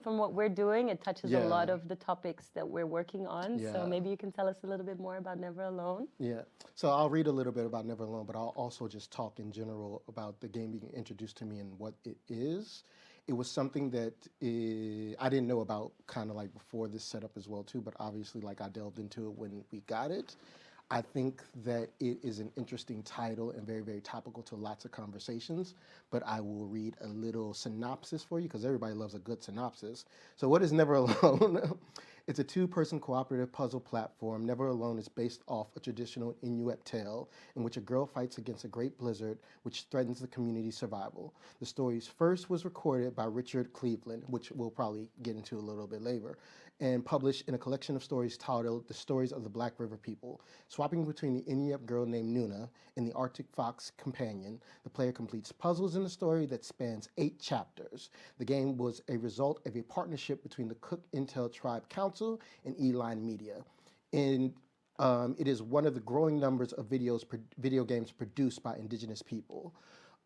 from what we're doing, it touches a lot Yeah, of the topics that we're working on. So yeah, maybe you can tell us a little bit more about Never Alone. yeah. So I'll read a little bit about Never Alone, but I'll also just talk in general about the game being introduced to me and what it is. It was something that I didn't know about kind of like before this setup as well too, but obviously like I delved into it when we got it. I think that it is an interesting title and very, very topical to lots of conversations. But I will read a little synopsis for you because everybody loves a good synopsis. So, what is Never Alone? It's a two-person cooperative puzzle platform. Never Alone is based off a traditional Inuit tale in which a girl fights against a great blizzard which threatens the community's survival. The story's first was recorded by Richard Cleveland, which we'll probably get into a little bit later, and published in a collection of stories titled The Stories of the Black River People. Swapping between the Inuit girl named Nuna and the Arctic fox companion, the player completes puzzles in the story that spans 8 chapters. The game was a result of a partnership between the Cook Intel Tribe Council and Eline Media. And it is one of the growing numbers of video games produced by indigenous people.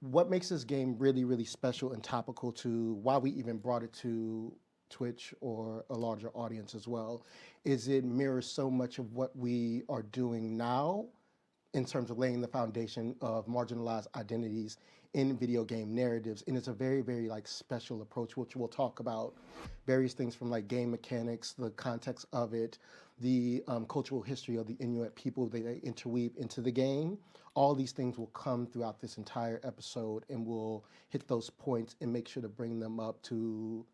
What makes this game really, really special and topical to why we even brought it to Twitch or a larger audience as well is it mirrors so much of what we are doing now in terms of laying the foundation of marginalized identities in video game narratives. And it's a very, very like special approach, which we'll talk about various things from like game mechanics, the context of it, the cultural history of the Inuit people that they interweave into the game. All these things will come throughout this entire episode, and we'll hit those points and make sure to bring them up to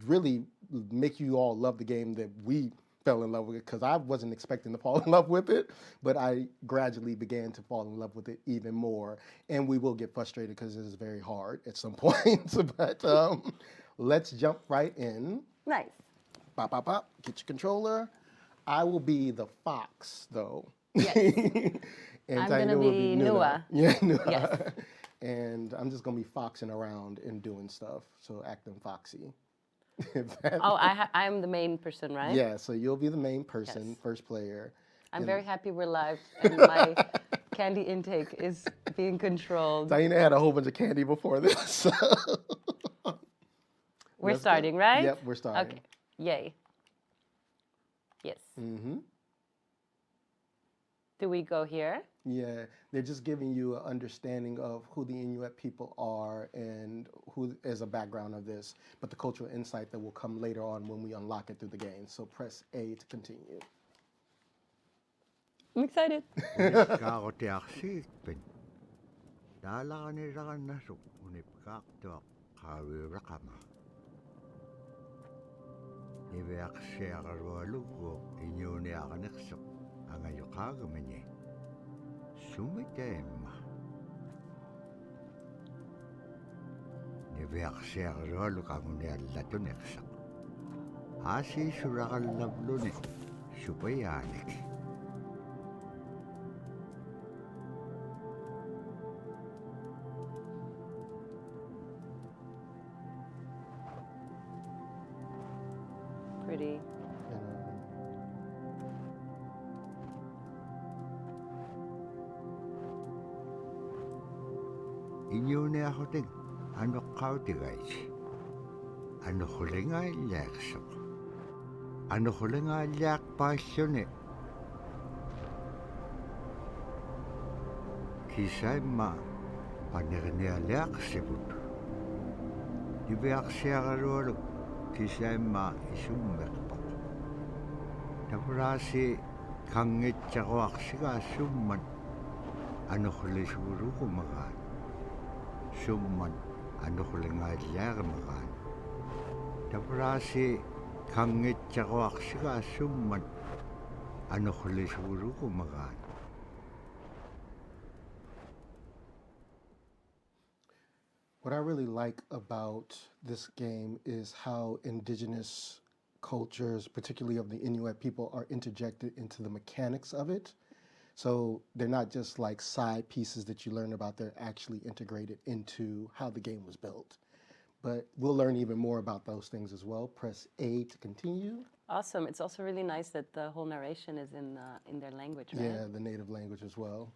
really make you all love the game that we fell in love with it, because I wasn't expecting to fall in love with it, but I gradually began to fall in love with it even more. And we will get frustrated because it is very hard at some point. But let's jump right in. Nice. Pop, pop, pop. Get your controller. I will be the fox, though. Yes. And I'm gonna Taina will be be Nuna. Nua. Yeah, Yes. Nua. And I'm just gonna be foxing around and doing stuff, so acting foxy. Oh, I'm the main person, right? Yeah, so you'll be the main person, Yes. first player. I'm And very happy we're live and my candy intake is being controlled. Taina had a whole bunch of candy before this. We're Let's go. starting, right? Yep, we're starting. Okay. Yay. Yes. Mm-hmm. Do we go here? Yeah, they're just giving you an understanding of who the Inuit people are and who is a background of this, but the cultural insight that will come later on when we unlock it through the game. So press A to continue. I'm excited. Kaakotiarsiitpin taalaranilaqannasuk unipkaartuaq qaaviuraqama iviaqsiaqarualugguuq iñuuniaqanersuq angayoqaagamani sumitaimma iviaqsiaqarualuk anguniallatunersaq aasiisuraqallavluni supayaanik. Pretty. Iñuuniaqhutik anuqqautigaiti anuqqulingaaliaqsuq anuqqulingaaliaqpaalluni kisaimma panernialiaqsivut iviaqsiaqalualuk kisaimma isummeqpoq tapuraasi kangitsaquarsigaassummat anuqqulisuuluqumagaat summan anuqqulingaaliarimagaat tapuraasi kangitsaquarsigaassummat anuqqulisuuluqumagaat. What I really like about this game is how indigenous cultures, particularly of the Inuit people, are interjected into the mechanics of it. So they're not just like side pieces that you learn about, they're actually integrated into how the game was built. But we'll learn even more about those things as well. Press A to continue. Awesome. It's also really nice that the whole narration is in their language, right? Yeah, the native language as well.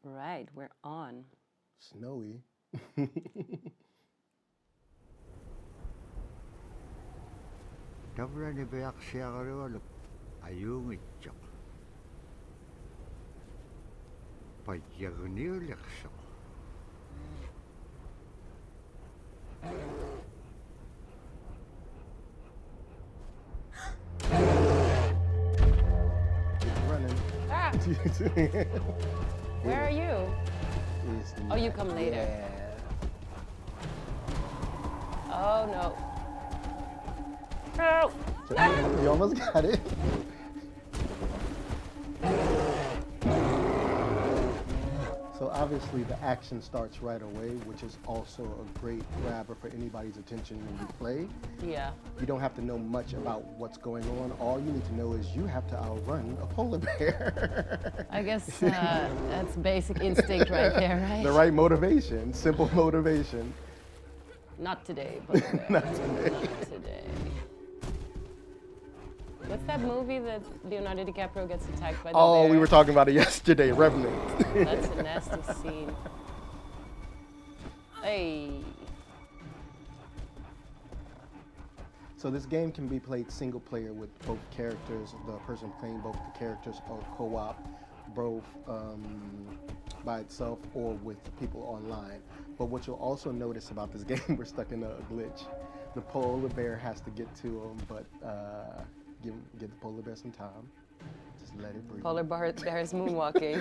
Right, we're on. Snowy. Tavra ni beak siya karualok ayungit siya. Pagyagunilak siya. Keep running. Ah, where are you? It's Oh, you come later. Yeah. Oh no. Oh. So you almost got it. So obviously the action starts right away, which is also a great grabber for anybody's attention when you play. Yeah. You don't have to know much about what's going on. All you need to know is you have to outrun a polar bear. I guess that's basic instinct right there, right? The right motivation, simple motivation. Not today, but Not today. Not today. What's that movie that Leonardo DiCaprio gets attacked by the Oh, bear? we were talking about it yesterday, Revenant. That's a nasty scene. Hey. So this game can be played single player with both characters, the person playing both the characters, or co-op, both by itself or with people online. But what you'll also notice about this game, we're stuck in a glitch. The polar bear has to get to him, but give the polar bear some time. Just let it breathe. Polar bear is moonwalking.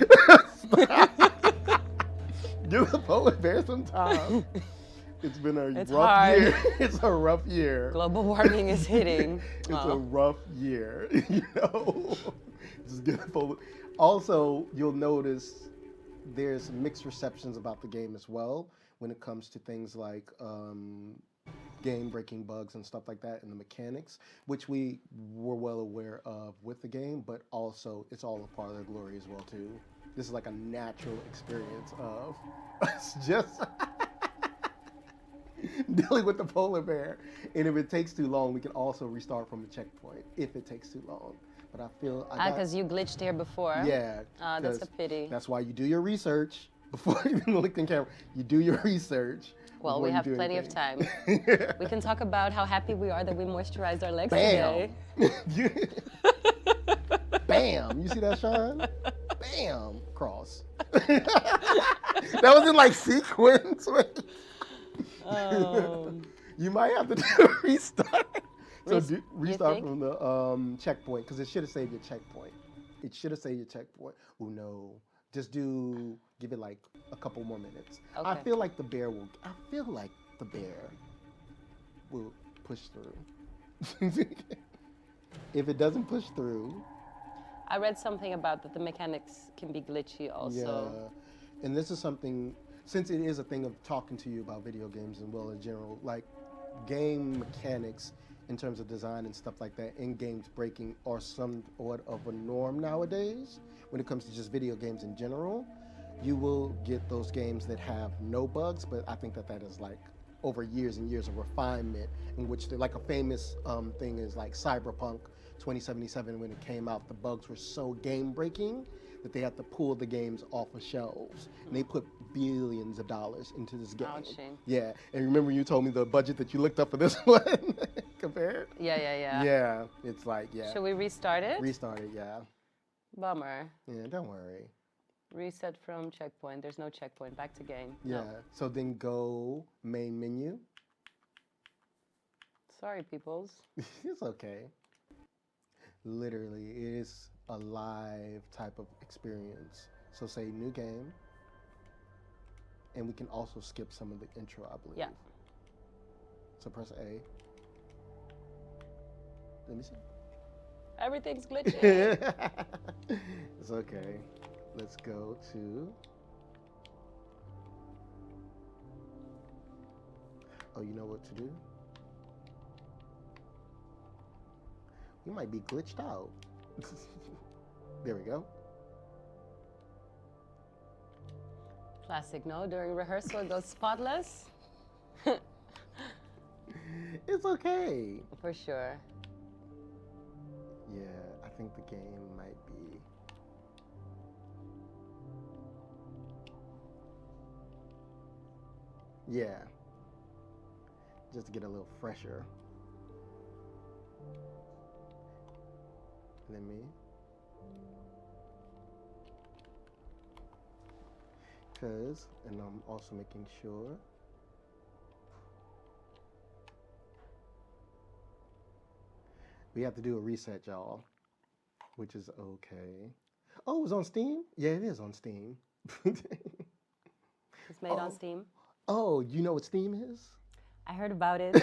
Give the polar bear some time. It's been a It's rough hard. year. It's a rough year. Global warming is hitting. It's Oh. a rough year, you know. Just get a polar. Also, you'll notice there's mixed receptions about the game as well when it comes to things like game-breaking bugs and stuff like that, and the mechanics, which we were well aware of with the game, but also it's all a part of the glory as well too. This is like a natural experience of us just dealing with the polar bear. And if it takes too long, we can also restart from the checkpoint if it takes too long. But I feel Because you glitched here before. yeah, That's a 'cause pity. That's why you do your research before you even look in camera. You do your research. Well, before we you have do plenty of anything. time. We can talk about how happy we are that we moisturized our legs Bam! today. Bam! You see that, Sean? Bam! Cross. That was in like sequence. You might have to do a restart. So You restart think? from the checkpoint, because it should have saved your checkpoint. It should have saved your checkpoint. Oh no. Just give it like a couple more minutes. I Okay. feel like the bear will push through. If it doesn't push through, I read something about that the mechanics can be glitchy also. yeah. And this is something, since it is a thing of talking to you about video games and well in general, like game mechanics in terms of design and stuff like that, in games breaking are somewhat of a norm nowadays when it comes to just video games in general. You will get those games that have no bugs, but I think that is like over years and years of refinement, in which they're like a famous thing is like Cyberpunk 2077. When it came out, the bugs were so game breaking that they had to pull the games off of shelves, and they put billions of dollars into this game. Ouchie. Yeah, and remember you told me the budget that you looked up for this one compared? Yeah. Yeah, it's like, yeah. Should we restart it? Restart it, yeah. Bummer. Yeah, don't worry. Reset from checkpoint. There's no checkpoint. Back to game. Yeah, No. so then go main menu. Sorry, peoples. It's okay. Literally, it is a live type of experience. So say new game, and we can also skip some of the intro, I believe. Yeah. So press A. Let me see. Everything's glitching. It's okay. Let's go to. Oh, you know what to do? We might be glitched out. There we go. Classic, no? During rehearsal, it goes spotless. It's okay. For sure. Yeah, I think the game might be. Yeah. Just to get a little fresher. And then me. And I'm also making sure we have to do a reset, y'all, which is okay. Oh, it was on Steam? Yeah, it is on Steam. It's made on Steam. Oh, you know what Steam is? I heard about it.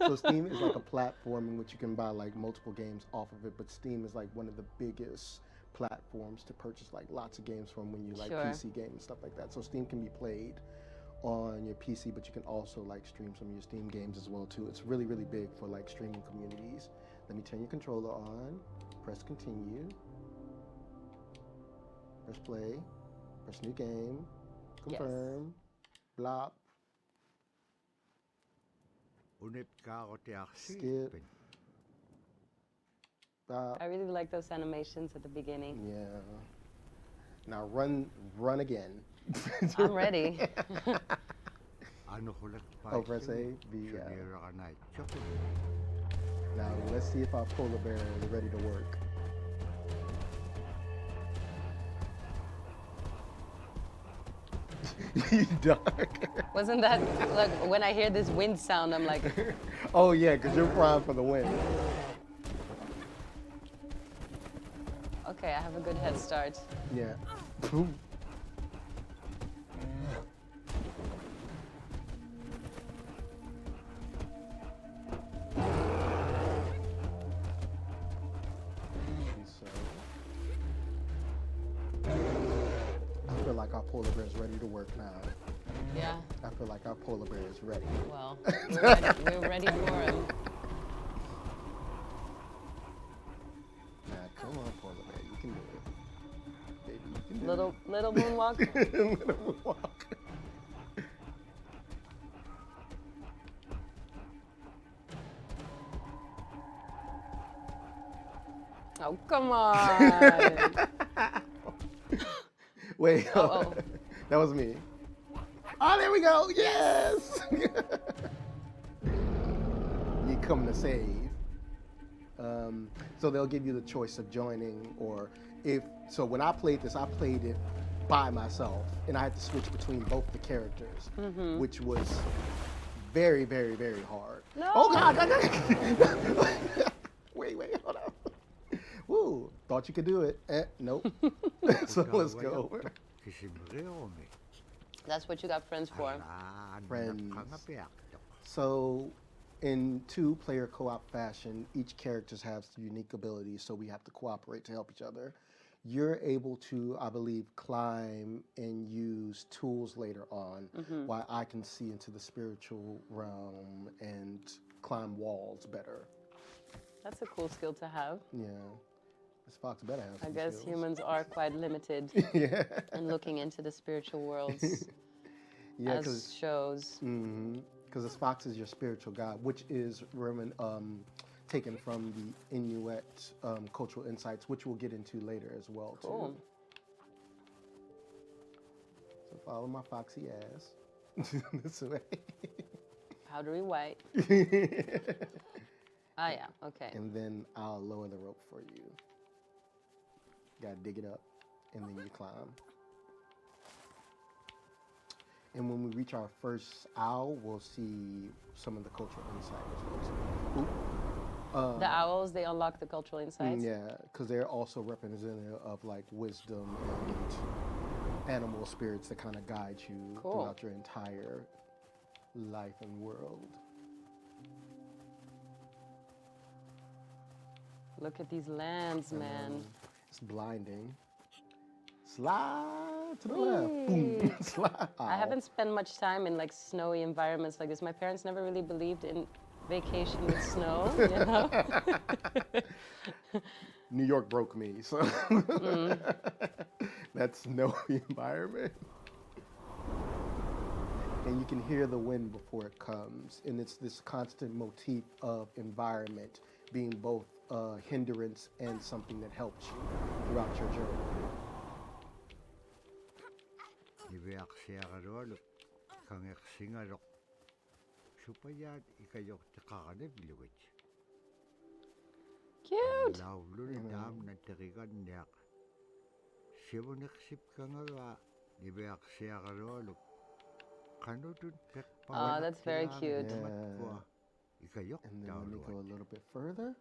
So Steam is like a platform in which you can buy like multiple games off of it, but Steam is like one of the biggest platforms to purchase like lots of games from when you like Sure. PC games and stuff like that. So Steam can be played on your PC, but you can also like stream some of your Steam games as well too. It's really, really big for like streaming communities. Let me turn your controller on, press continue, press play, press new game, confirm, blop, Unip ka ako tiyak skip, blop. I really like those animations at the beginning. Yeah. Now run again. I'm ready. Ano ko lang Oh, press A, B, yeah. Sunira ka na. Chocolate. Now let's see if our polar bear is ready to work. Dark. Wasn't that like when I hear this wind sound, I'm like, Oh yeah, because you're primed for the win. okay, I have a good head start. Yeah. Boom. I feel like our polar bear is ready to work now. Yeah, I feel like our polar bear is ready. well, we're ready for him. Now, come on, polar bear, you can do it. Baby, you can do Little moonwalk. it. Little walk. Oh, come on. Wait, Oh. that was me. Oh, there we go. Yes. You come to save. So they'll give you the choice of joining, or if so. When I played this, I played it by myself, and I had to switch between both the characters, which was very, very, very hard. No. Oh God! Wait, hold on. Woo! Thought you could do it. Nope. So let's go over. Kisimreo me. That's what you got friends for. Friends. Nakangapyak. So, in two-player co-op fashion, each character has unique abilities, so we have to cooperate to help each other. You're able to, I believe, climb and use tools later on, while I can see into the spiritual realm and climb walls better. That's a cool skill to have. Yeah. This fox better have I some guess skills. humans are quite limited Yeah. in looking into the spiritual worlds Yeah, as shows. because this fox is your spiritual guide, which is taken from the Inuit cultural insights, which we'll get into later as well Cool. too. So follow my foxy ass this way. Powdery white. Ah, yeah, okay. And then I'll lower the rope for you. Gotta dig it up, and then you climb. And when we reach our first owl, we'll see some of the cultural insight as well too. The owls, they unlock the cultural insights. Yeah, because they're also representative of like wisdom and animal spirits that kind of guide you Cool. throughout your entire life and world. Look at these lands, man. It's blinding. Slide to the left. Boom. Slide. I haven't spent much time in like snowy environments like this. My parents never really believed in vacation with snow, you know? New York broke me, so that's no environment. And you can hear the wind before it comes. And it's this constant motif of environment being both a hindrance and something that helps you throughout your journey. Ibeak siya karolok. Kangek singalok. Supayat ikayok takakanib liwit. Cute. Laulu ni dam na terigan niak. Sibuneksip kangara. Nibeak siagarolo. Kanutun pek Oh, that's very cute. Yeah. Ikayok And then let me go a daw. little bit further.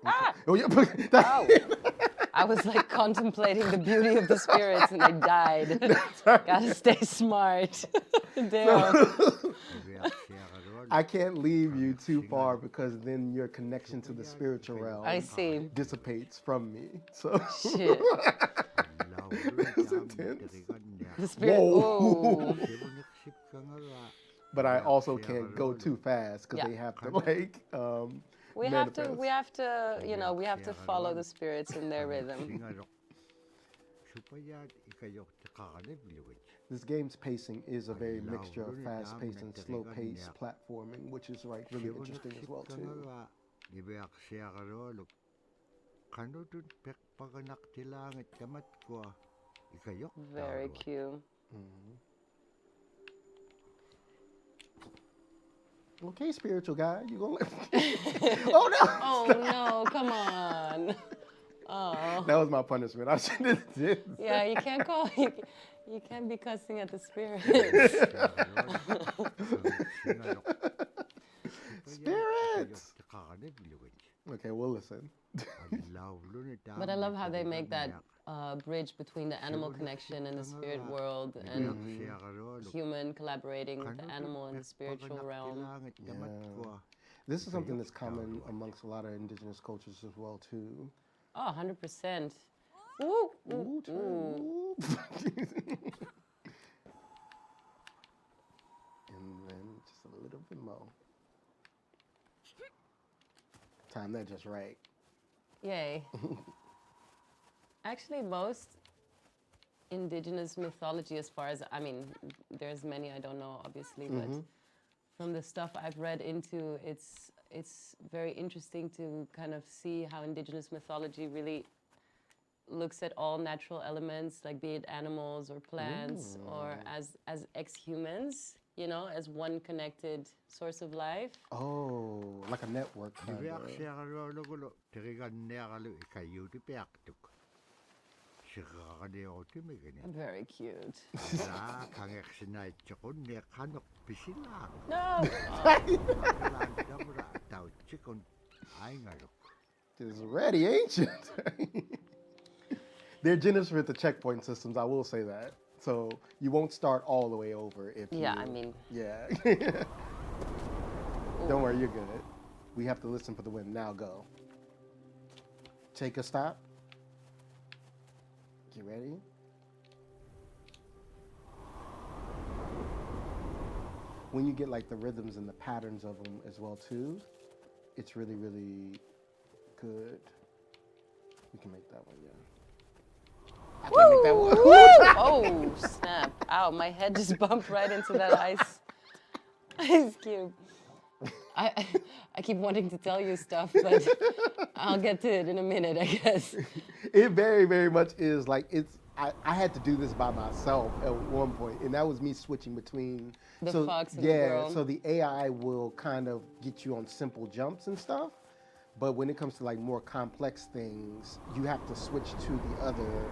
Ah! Oh yeah. Oh. I was like contemplating the beauty of the spirits and I died. Gotta stay smart. Damn. Nibeak siagarolo. I can't leave you too far because then your connection to the spiritual realm I see. dissipates from me. So Shit. Laulu ni That's dam na intense. terigan niak. The spirit. Whoa. Whoa. Sibuneksip kangara. but I also can't go too fast because Yeah. they have to like We manifest. have to, you know, we have to follow the spirits in their rhythm. Singarok. Supayat ikayok takakanib liwit. This game's pacing is a very mixture of fast-paced and slow-paced platforming, which is like really interesting as well too. Nibeak siagarolo. Kanutun pek paganak tilangit kamat ko. Ikayok Very daw. cute. Okay, spiritual guy, you gonna let Oh no! Oh no, come on. Oh. That was my punishment. I should have did. Yeah, you can't call you can't be cussing at the spirits. Spirits! Okay, we'll listen. But I love how they make that bridge between the animal connection and the spirit world and human collaborating with the animal and the spiritual realm. This is something that's common amongst a lot of indigenous cultures as well too. Oh, 100%. Ooh, ooh, Ooh, ooh. ooh. And then just a little bit more. Time that just right. Yay. Actually, most indigenous mythology, as far as, I mean, there's many I don't know, obviously, but from the stuff I've read into, it's very interesting to kind of see how indigenous mythology really looks at all natural elements, like be it animals or plants, or as ex-humans, you know, as one connected source of life. Oh, like a network kind of. Very cute. No! Just ready, ain't you? They're generous with the checkpoint systems, I will say that. So you won't start all the way over if Yeah, you... I mean... Yeah. Don't worry, you're good. We have to listen for the wind. Now go. Take a stop. Get ready. When you get like the rhythms and the patterns of them as well too, it's really, really good. We can make that one, yeah. I can't make that one. Oh, snap. Ow, my head just bumped right into that ice cube. I keep wanting to tell you stuff, but I'll get to it in a minute, I guess. It very, very much is like I had to do this by myself at one point, and that was me switching between The fox and the yeah. girl. So the AI will kind of get you on simple jumps and stuff, but when it comes to like more complex things, you have to switch to the other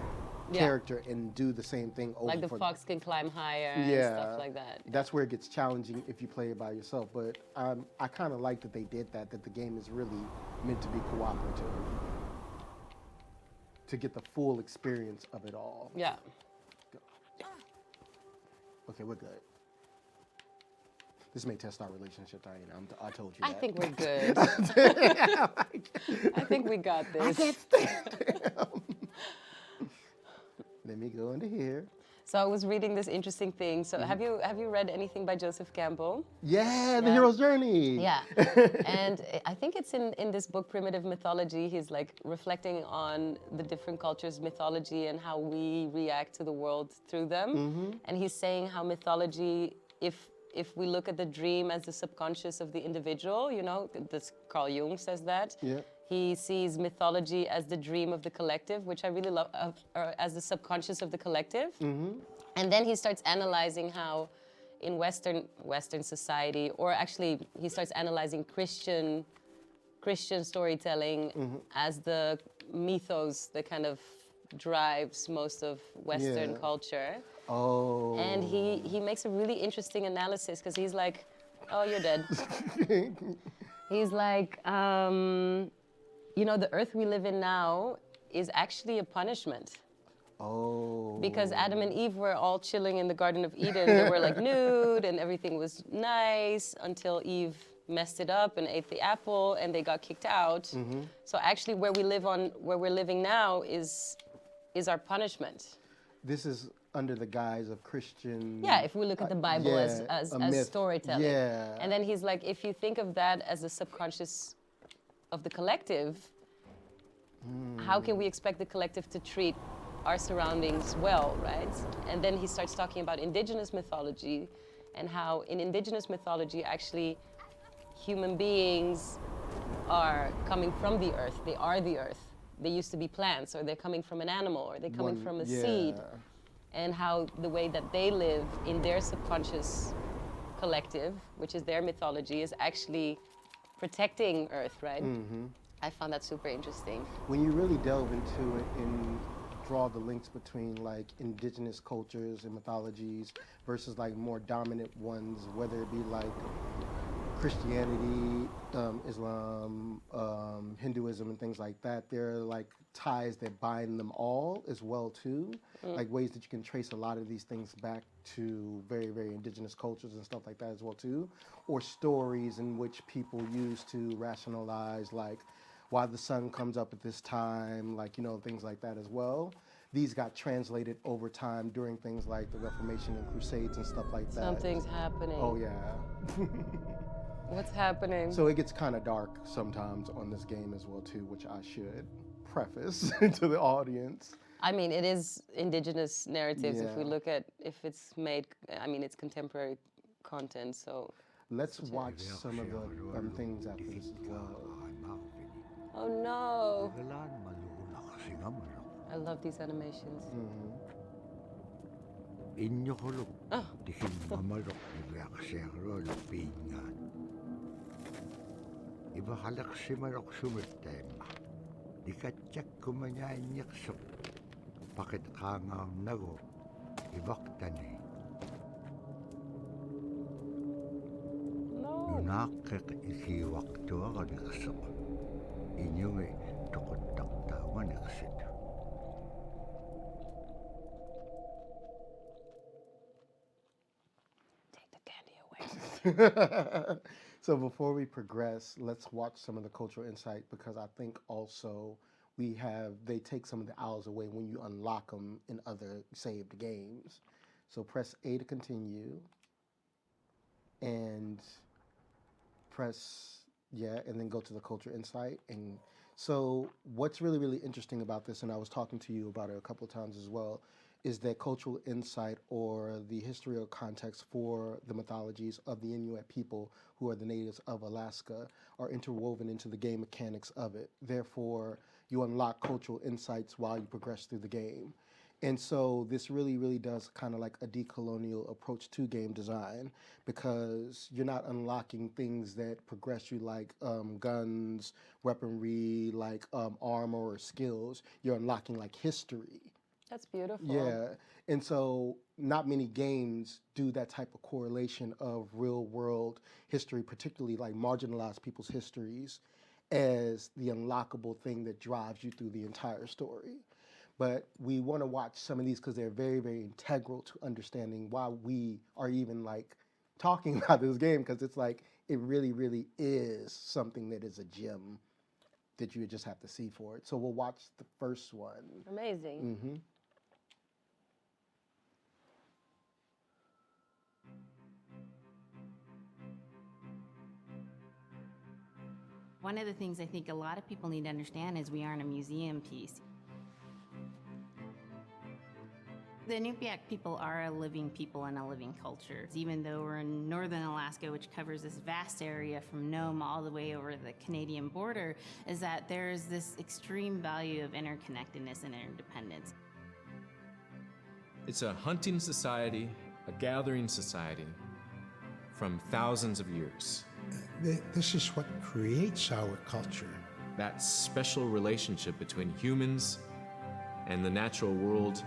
character and do the same thing over. Like the fox can climb higher and stuff like that. That's where it gets challenging if you play it by yourself. But I kind of like that they did that the game is really meant to be cooperative to get the full experience of it all. Yeah. Okay, we're good. This may test our relationship, Diana. I told you that. I think we're good. I think we got this. I can't stand him. Let me go into here. So I was reading this interesting thing. So have you read anything by Joseph Campbell? Yeah, The Hero's Journey. Yeah. And I think it's in this book, Primitive Mythology. He's like reflecting on the different cultures' mythology and how we react to the world through them. And he's saying how mythology, if we look at the dream as the subconscious of the individual, you know, this Carl Jung says that. Yeah. He sees mythology as the dream of the collective, which I really love, or as the subconscious of the collective. And then he starts analyzing how in Western society, or actually he starts analyzing Christian Christian storytelling as the mythos that kind of drives most of Western Yeah. culture. Oh. And he makes a really interesting analysis because he's like, oh, you're dead. He's like, you know, the earth we live in now is actually a punishment. Oh. Because Adam and Eve were all chilling in the Garden of Eden. They were like nude and everything was nice until Eve messed it up and ate the apple and they got kicked out. So actually where we're living now is our punishment. This is under the guise of Christian. Yeah, if we look at the Bible yeah, as a myth. storytelling. Yeah. And then he's like, if you think of that as the subconscious of the collective, how can we expect the collective to treat our surroundings well, right? And then he starts talking about indigenous mythology and how in indigenous mythology, actually, human beings are coming from the earth. They are the earth. They used to be plants, or they're coming from an animal, or they're coming from a seed. And how the way that they live in their subconscious collective, which is their mythology, is actually protecting Earth, right? I found that super interesting. When you really delve into it and draw the links between like indigenous cultures and mythologies versus like more dominant ones, whether it be like Christianity, Islam, Hinduism, and things like that, there are like ties that bind them all as well too, like ways that you can trace a lot of these things back to very, very indigenous cultures and stuff like that as well too, or stories in which people use to rationalize like why the sun comes up at this time, like, you know, things like that as well. These got translated over time during things like the Reformation and Crusades and stuff like that. Something's happening. Oh yeah. What's happening? So it gets kind of dark sometimes on this game as well too, which I should preface to the audience. I mean, it is indigenous narratives. If we Yeah. look at if it's made, I mean, it's contemporary content. So, Let's watch some of the things after this as well. oh no, I love these animations. Inyo hulog, dikin mamalok nagak siyaro lupingan. Iba halak simarok sumirtema. Dikatyak kumanyanyak sok. Pakit kangaw nago, ibaktani. No. Nunakik ikiwakto ako niksok. Inyo tukod taktawan niksit. Take the candy away. So before we progress, let's watch some of the cultural insight because I think also they take some of the hours away when you unlock them in other saved games. So press A to continue and press, and then go to the cultural insight. And so what's really, really interesting about this, and I was talking to you about it a couple of times as well, is that cultural insight or the history or context for the mythologies of the Inuit people who are the natives of Alaska are interwoven into the game mechanics of it. Therefore, you unlock cultural insights while you progress through the game. And so this really, really does kind of like a decolonial approach to game design because you're not unlocking things that progress you like guns, weaponry, like armor or skills. You're unlocking like history. That's beautiful. Yeah, and so not many games do that type of correlation of real world history, particularly like marginalized people's histories, as the unlockable thing that drives you through the entire story. But we want to watch some of these because they're very, very integral to understanding why we are even like talking about this game because it's like it really, really is something that is a gem that you just have to see for it. So we'll watch the first one. Amazing. Mm-hmm. One of the things I think a lot of people need to understand is we aren't a museum piece. The Inupiaq people are a living people and a living culture. Even though we're in northern Alaska, which covers this vast area from Nome all the way over the Canadian border, is that there's this extreme value of interconnectedness and interdependence. It's a hunting society, a gathering society from thousands of years. This is what creates our culture. That special relationship between humans and the natural world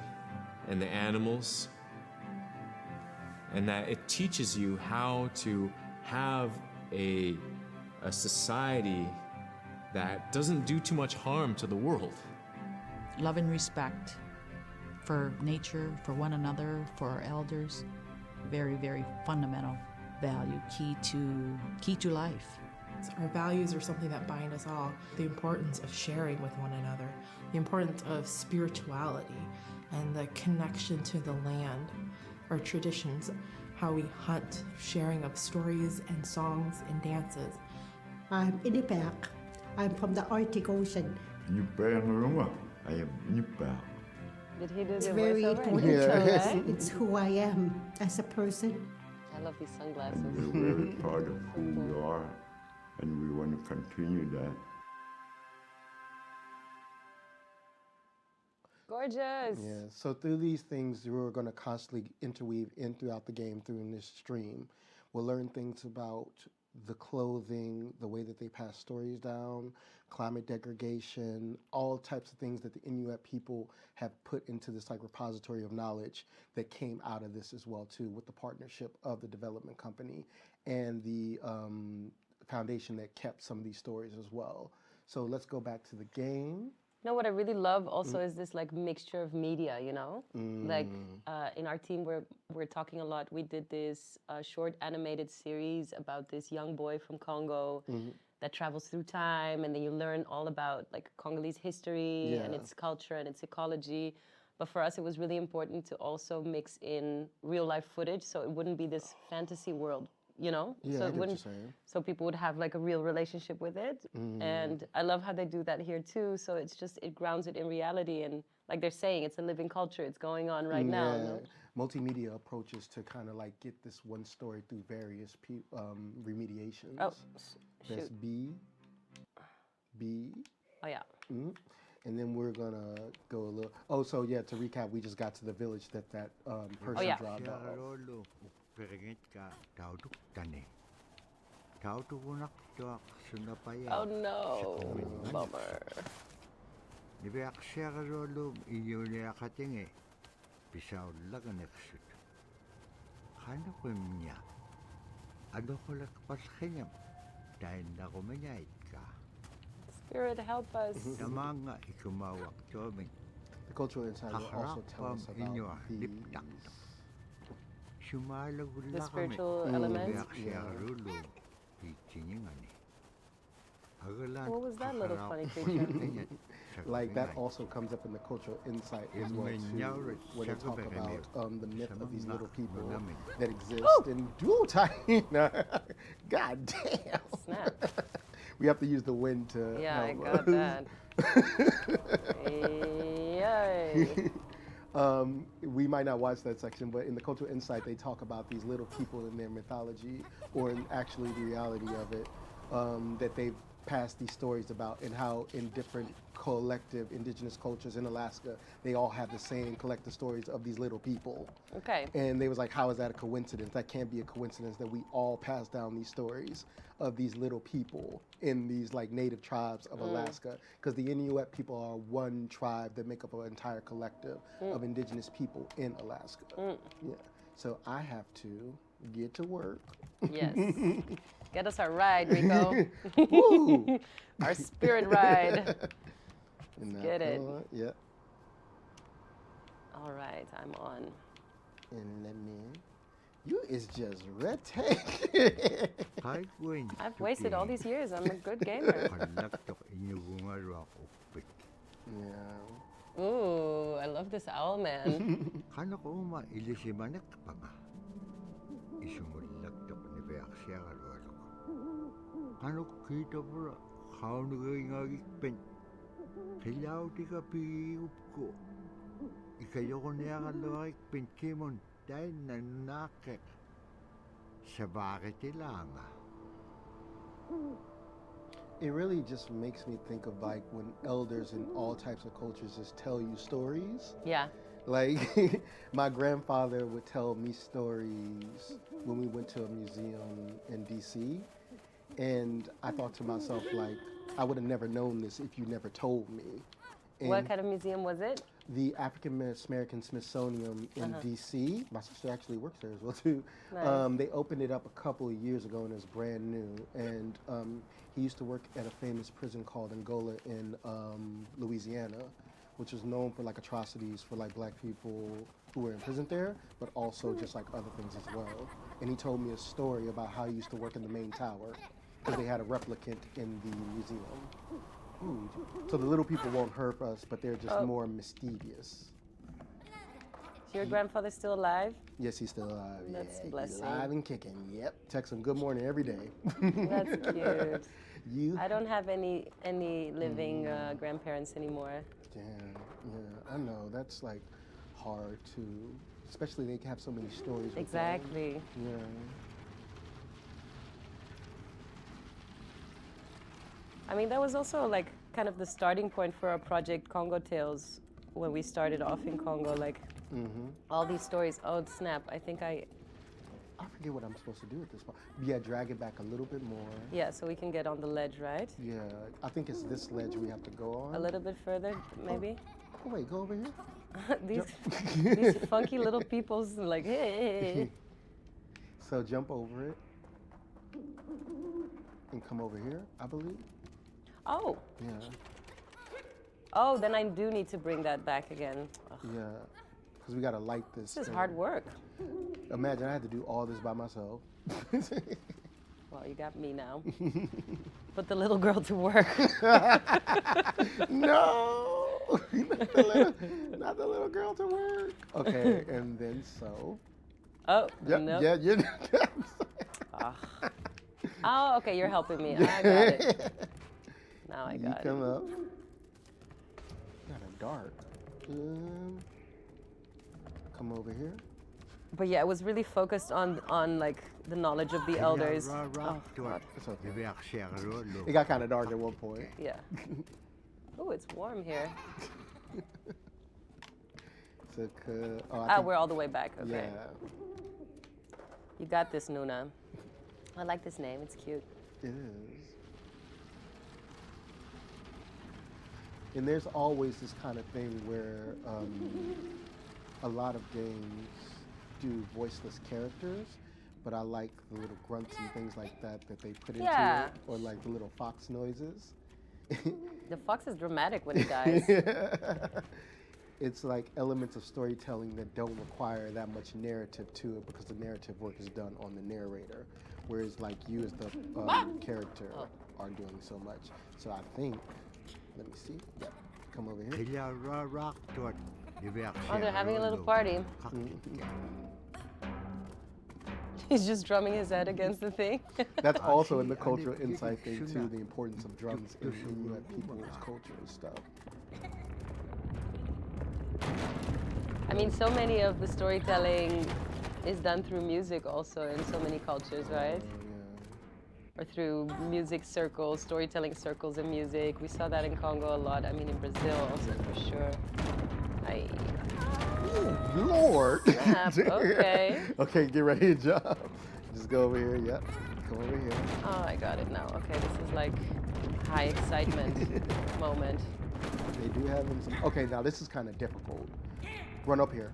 and the animals, and that it teaches you how to have a society that doesn't do too much harm to the world. Love and respect for nature, for one another, for our elders. Very, very fundamental value, key to life. Our values are something that bind us all. The importance of sharing with one another, the importance of spirituality, and the connection to the land, our traditions, how we hunt, sharing of stories and songs and dances. I'm Inupiaq. I'm from the Arctic Ocean. I am Inupiaq. Did he do It's the very voiceover? important Yeah. to us. Right? It's who I am as a person. I love these sunglasses. We're very proud of who we are, and we want to continue that. Gorgeous. Yeah. So through these things, we're going to constantly interweave in throughout the game through in this stream. We'll learn things about the clothing, the way that they pass stories down, climate degradation, all types of things that the Inuit people have put into this like repository of knowledge that came out of this as well too, with the partnership of the development company and the foundation that kept some of these stories as well. So let's go back to the game. You know what I really love also is this like mixture of media, you know? Like in our team we're talking a lot. We did this short animated series about this young boy from Congo that travels through time, and then you learn all about like Congolese history and its culture and its ecology. But for us it was really important to also mix in real life footage so it wouldn't be this fantasy world, you know? Yeah, so I it get what wouldn't you're saying. so people would have like a real relationship with it. And I love how they do that here too. So it's just, it grounds it in reality. And like they're saying, it's a living culture. It's going on right now. Yeah. No? Multimedia approaches to kind of like get this one story through various remediations. Oh, That's shoot. B. Oh, yeah. And then we're gonna go a little. Oh, so yeah. To recap, we just got to the village that person yeah. dropped off. Siarolo, upperengit ka, tauduk tani. Tautukunak tuak sunapaya. Oh, no. Bummer. Nibiak siarolo, iyuli akatingi. Pisaw lagan eksut. Kano ko niya? Ano ko lakpas kanyam? Dahil na kumayait ka. Spirit, help us. Namanga ikumawak toming. The cultural insight will also tell us inyo about liptak. these. Sumalagula The spiritual elements. Siarolo, ichinyangani. What was that little funny creature? Like that also comes up in the cultural insight as well too, when they talk about the myth of these little people that exist in dual time. God damn! Snap. We have to use the wind to. Yeah, I help got us. that. Yay. We might not watch that section, but in the cultural insight, they talk about these little people in their mythology, or in actually the reality of it, that they've passed these stories about, and how in different collective indigenous cultures in Alaska, they all have the same collective stories of these little people. Okay. And they was like, how is that a coincidence? That can't be a coincidence that we all pass down these stories of these little people in these like native tribes of Alaska. Because the Inuit people are one tribe that make up an entire collective of indigenous people in Alaska. Yeah. So I have to get to work. Yes. Get us our ride, Rico. Woo! Our spirit ride. And get it. Yeah. All right, I'm on. And let me. You is just red tape. I've wasted all these years. I'm a good gamer. Yeah. Ooh, I love this owl man. Kano ko uma ilisimanek pa nga. Isumulagtok ni Beak siya kalwalo ko. Kano kita pura, kao nagayngagikpen. Kilaw di ka piiup ko. Ikayo ko niya kalawagikpen kimon dahil nanakek. Sa bakit ilanga? It really just makes me think of like when elders in all types of cultures just tell you stories. Yeah. Like my grandfather would tell me stories when we went to a museum in DC, And I thought to myself, like, I would have never known this if you never told me. And What kind of museum was it? the African American Smithsonian in DC, my sister actually works there as well too. Nice. They opened it up a couple of years ago and it's brand new. And he used to work at a famous prison called Angola in Louisiana, which is known for like atrocities for like black people who were in prison there, but also just like other things as well. And he told me a story about how he used to work in the main tower because they had a replicant in the museum. Ooh. So the little people won't hurt us, but they're just more mischievous. Is your grandfather still alive? Yes, he's still alive. That's yeah, blessing. He's alive and kicking. Yep. Text him good morning every day. That's cute. You? I don't have any living grandparents anymore. Damn. Yeah, I know. That's like hard to, especially they have so many stories. with them. Exactly. Yeah. I mean, that was also like kind of the starting point for our project Congo Tales when we started off in Congo. Like all these stories. Oh snap! I think I forget what I'm supposed to do at this point. Yeah, drag it back a little bit more. yeah. So we can get on the ledge, right? Yeah, I think it's this ledge we have to go on. A little bit further, maybe. Oh, wait, go over here. these funky little people's like, hey. So jump over it and come over here, I believe. Oh. Yeah, Oh, then I do need to bring that back again. Ugh, yeah, because we gotta light this. this is thing. hard work. Imagine I had to do all this by myself. Well, you got me now. Put the little girl to work. No, not the little girl to work. Okay, and then so. Oh, Yep, no. yeah, yeah. Oh, okay, you're helping me. I got it. Now I You got come it. up. Kind of dark. Come over here. But yeah, I was really focused on like the knowledge of the elders. Oh, God. It's okay. Je vais It got kind of dark at one point. Yeah. Oh, it's warm here. So, oh, I Ah, think- we're all the way back. Okay. Yeah, You got this, Nuna. I like this name. It's cute. it is. And there's always this kind of thing where a lot of games do voiceless characters, but I like the little grunts and things like that they put into Yeah. it, or like the little fox noises. The fox is dramatic when he dies. It's like elements of storytelling that don't require that much narrative to it because the narrative work is done on the narrator, whereas like you as the character are doing so much. So I think, let me see. Yep. Come over here. Oh, they're having a little party. He's just drumming his head against the thing. That's also in the cultural insight thing too, the importance of drums in Inuit people's culture and stuff. I mean, so many of the storytelling is done through music also in so many cultures, right? Or through music circles, storytelling circles in music. We saw that in Congo a lot. I mean, in Brazil also for sure. Lord! Snap, okay. Okay, get ready to jump. Just go over here, yep. Come over here. Oh, I got it now. Okay, this is like high excitement moment. They do have them. Okay, now this is kind of difficult. Run up here.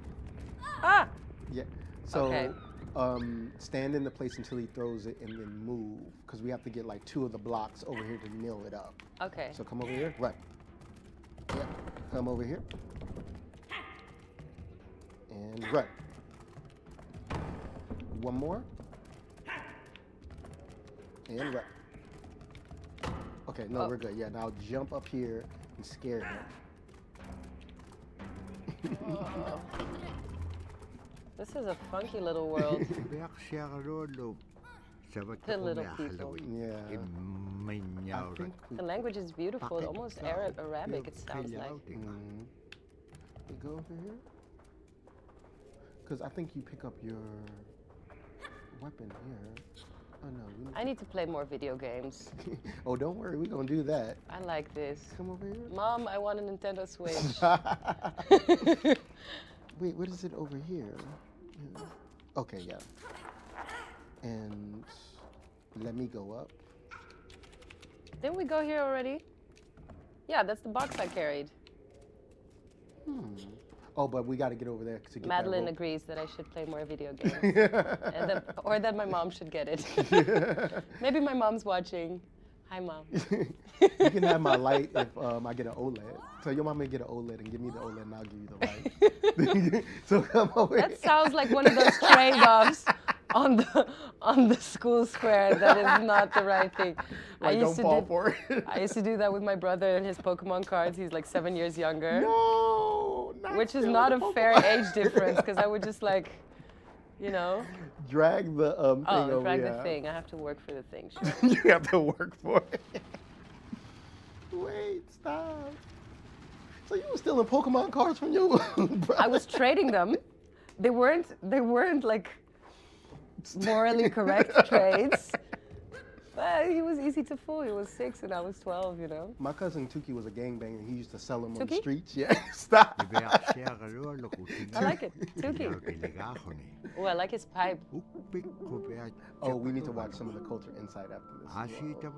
Ah! Yeah. So, Okay. stand in the place until he throws it and then move, because we have to get like 2 of the blocks over here to nail it up. Okay. So come over here. Run. Yep. Come over here. And run. One more. And run. Okay, no, we're good. Yeah, now jump up here and scare him. This is a funky little world. The little people. Yeah. I think we, The language is beautiful, almost Arabic it sounds like. we go over here. Because I think you pick up your weapon here. Oh no. I need to play more video games. Oh, don't worry, we're gonna do that. I like this. Come over here. Mom, I want a Nintendo Switch. Wait, what is it over here? Yeah. Okay, yeah. And let me go up. Didn't we go here already? Yeah, that's the box I carried. Oh, but we got to get over there to get Madeline that agrees that I should play more video games. Or that my mom should get it. Maybe my mom's watching. Hi, Mom. You can have my light if I get an OLED. So your mom may get an OLED and give me the OLED and I'll give you the light. So come over That sounds like one of those trade-offs on the school square. That is not the right thing. Like, don't fall for it. I used to do that with my brother and his Pokemon cards. He's like 7 years younger. No, Which is not a fair age difference because I would just like, drag the thing over. drag yeah. the thing. I have to work for the thing. Sure. You have to work for it. Wait, stop. So you were stealing Pokemon cards from your brother? I was trading them. They weren't like morally correct trades. But he was easy to fool. He was 6 and I was 12, My cousin Tuki was a gangbanger. He used to sell them on the Tuki? streets. Yeah, stop. I like it. Tuki. Oh, I like his pipe. Oh, we need to watch some of the Culture Insight after this. Ah, she got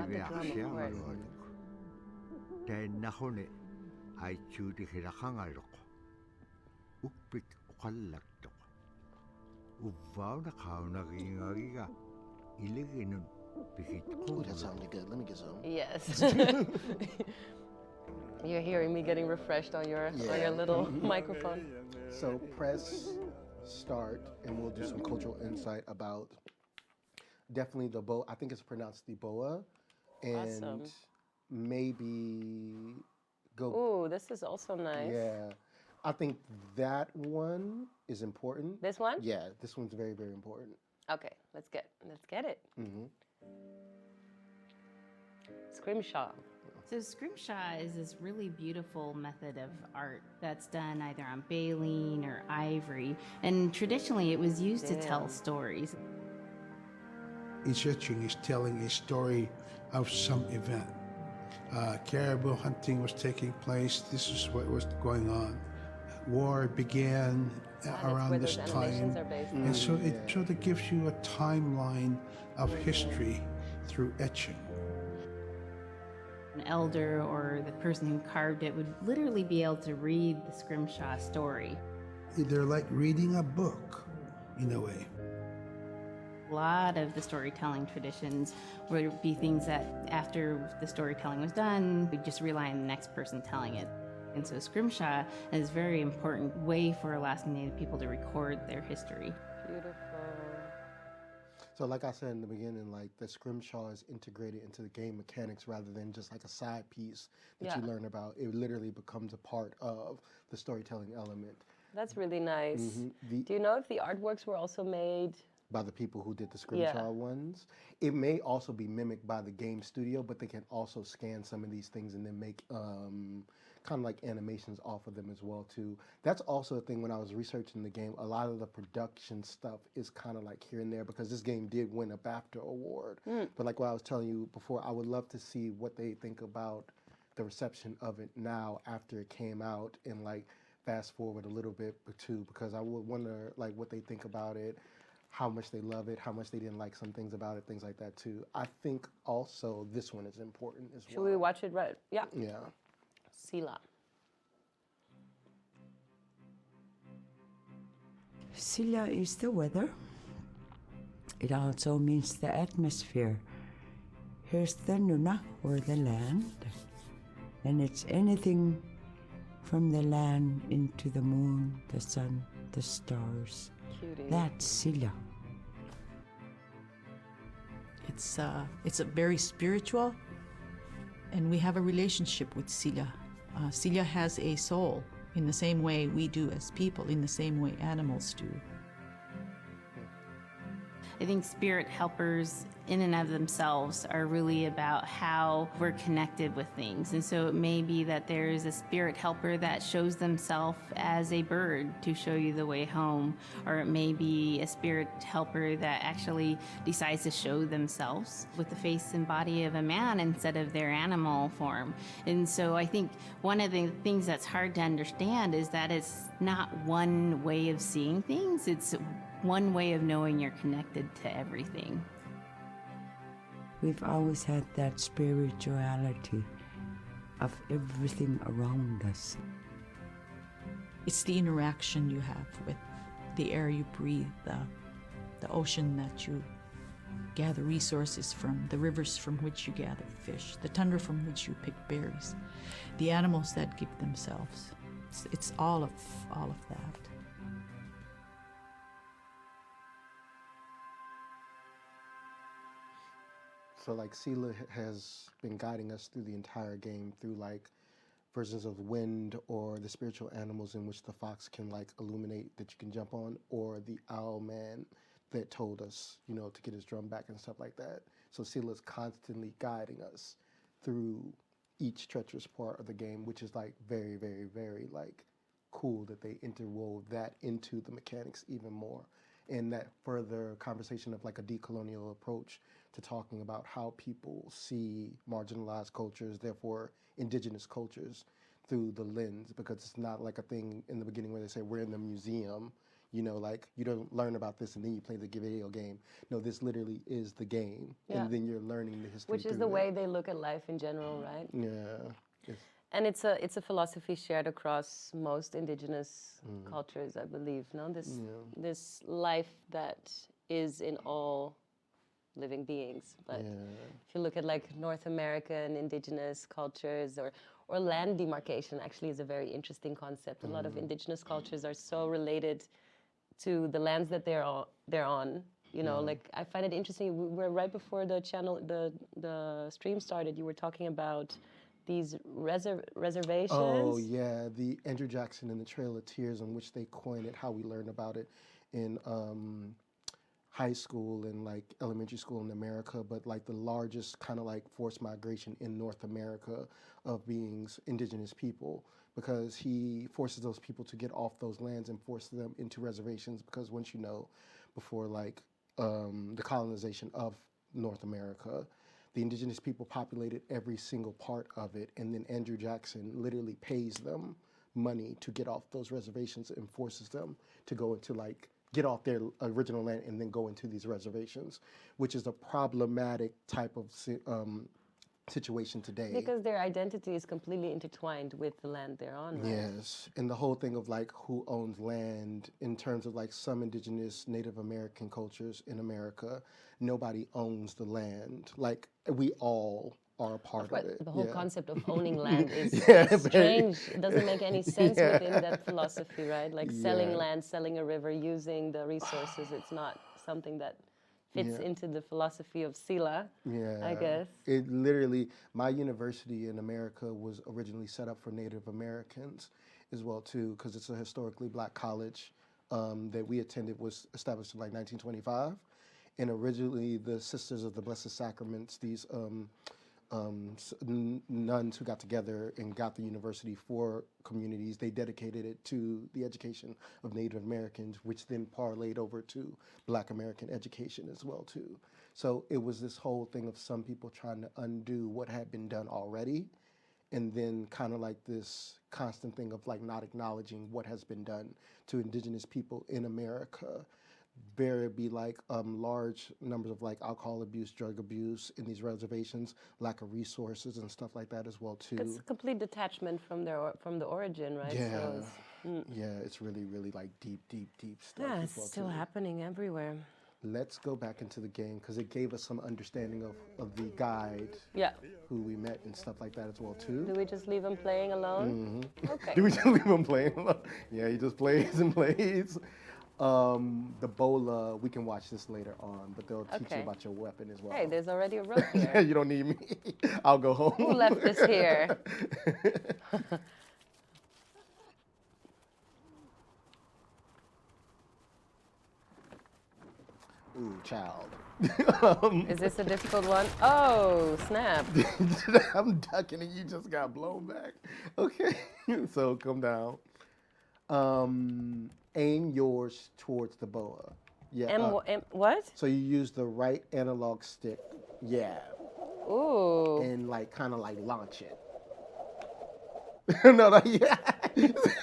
the drum, of course. Oh, that sounded good. Let me get some. Yes. You're hearing me getting refreshed on your little microphone. So press start, and we'll do some cultural insight about definitely the boa. I think it's pronounced the boa, and Awesome. maybe go. Ooh, this is also nice. Yeah, I think that one is important. This one? Yeah, this one's very, very important. Okay, let's get it. Mm-hmm. Scrimshaw. So scrimshaw is this really beautiful method of art that's done either on baleen or ivory, and traditionally it was used to tell stories. Each etching is telling a story of some event. Caribou hunting was taking place. This is what was going on. War began around this time, and so it sort of gives you a timeline of history through etching. An elder or the person who carved it would literally be able to read the scrimshaw story. They're like reading a book, in a way. A lot of the storytelling traditions would be things that after the storytelling was done, we'd just rely on the next person telling it. And so scrimshaw is a very important way for Alaskan Native people to record their history. Beautiful. So like I said in the beginning, like the scrimshaw is integrated into the game mechanics rather than just like a side piece that you learn about. It literally becomes a part of the storytelling element. That's really nice. Mm-hmm. Do you know if the artworks were also made By the people who did the scrimshaw ones? It may also be mimicked by the game studio, but they can also scan some of these things and then make kind of like animations off of them as well too. That's also a thing when I was researching the game. A lot of the production stuff is kind of like here and there because this game did win a BAFTA award. But like what I was telling you before, I would love to see what they think about the reception of it now after it came out and like fast forward a little bit too, because I would wonder like what they think about it, how much they love it, how much they didn't like some things about it, things like that too. I think also this one is important as well. Should we watch it right? Yeah. Yeah. Sila. Sila is the weather. It also means the atmosphere. Here's the Nuna, or the land. And it's anything from the land into the moon, the sun, the stars. Cutie. That's Sila. It's a very spiritual, and we have a relationship with Sila. Sila has a soul in the same way we do as people, in the same way animals do. I think spirit helpers in and of themselves are really about how we're connected with things. And so it may be that there's a spirit helper that shows themselves as a bird to show you the way home, or it may be a spirit helper that actually decides to show themselves with the face and body of a man instead of their animal form. And so I think one of the things that's hard to understand is that it's not one way of seeing things, it's one way of knowing you're connected to everything. we've always had that spirituality of everything around us. It's the interaction you have with the air you breathe, the ocean that you gather resources from, the rivers from which you gather fish, the tundra from which you pick berries, the animals that give themselves. It's all of that. So like Sela has been guiding us through the entire game through like versions of wind or the spiritual animals in which the fox can like illuminate that you can jump on, or the owl man that told us, you know, to get his drum back and stuff like that. So Sela's constantly guiding us through each treacherous part of the game, which is like very, very, very like cool that they interwove that into the mechanics even more. And that further conversation of like a decolonial approach to talking about how people see marginalized cultures, therefore indigenous cultures, through the lens, because it's not like a thing in the beginning where they say we're in the museum, you know, like you don't learn about this and then you play the video game. No, this literally is the game, Yeah. and then you're learning the history. Which is through the it. way they look at life in general, right? Yeah. It's- And it's a philosophy shared across most indigenous cultures, I believe. No, this life that is in all living beings. But if you look at like North American indigenous cultures, or land demarcation, actually is a very interesting concept. A lot of indigenous cultures are so related to the lands that they're on. You know, like I find it interesting. We were right before the the stream started. You were talking about these reservations. Oh yeah, the Andrew Jackson and the Trail of Tears, on which they coin it, how we learned about it in high school and like elementary school in America, but like the largest kind of like forced migration in North America of beings, indigenous people, because he forces those people to get off those lands and force them into reservations, because once you know, before like the colonization of North America, the indigenous people populated every single part of it, and then Andrew Jackson literally pays them money to get off those reservations and forces them to go into like, get off their original land and then go into these reservations, which is a problematic type of situation today. Because their identity is completely intertwined with the land they're on, right? Yes, and the whole thing of like who owns land in terms of like some indigenous Native American cultures in America, nobody owns the land. Like we all are a part of it. The whole Yeah. concept of owning land is Yeah, is very- strange. It doesn't make any sense Yeah. within that philosophy, right? Like selling Yeah. land, selling a river, using the resources. It's not something that fits Yeah. into the philosophy of Sela, Yeah, I guess. It literally, my university in America was originally set up for Native Americans as well too, because it's a historically black college that we attended, was established in like 1925, and originally the Sisters of the Blessed Sacraments, these nuns who got together and got the university for communities, they dedicated it to the education of Native Americans, which then parlayed over to Black American education as well too. So it was this whole thing of some people trying to undo what had been done already, and then kind of like this constant thing of like not acknowledging what has been done to indigenous people in America. There be like large numbers of like alcohol abuse, drug abuse in these reservations, lack of resources and stuff like that as well too. It's a complete detachment from from the origin, right? Yeah, So yeah, it's really, really like deep stuff. yeah, as it's well, still too. happening everywhere. Let's go back into the game because it gave us some understanding of the guide Yeah. who we met and stuff like that as well Do too. we just leave them playing alone? Okay. Do we just leave him playing? Yeah, he just plays and plays. The bola, we can watch this later on, but they'll teach Okay. you about your weapon as well. Hey, there's already a rope here. You don't need me. I'll go home. Who left this here? Ooh, child. Is this a difficult one? Oh, snap. I'm ducking and you just got blown back. Okay, so come down. Aim yours towards the boa. Yeah. What? So you use the right analog stick. Yeah. Ooh. And like kind of like launch it. No, yeah.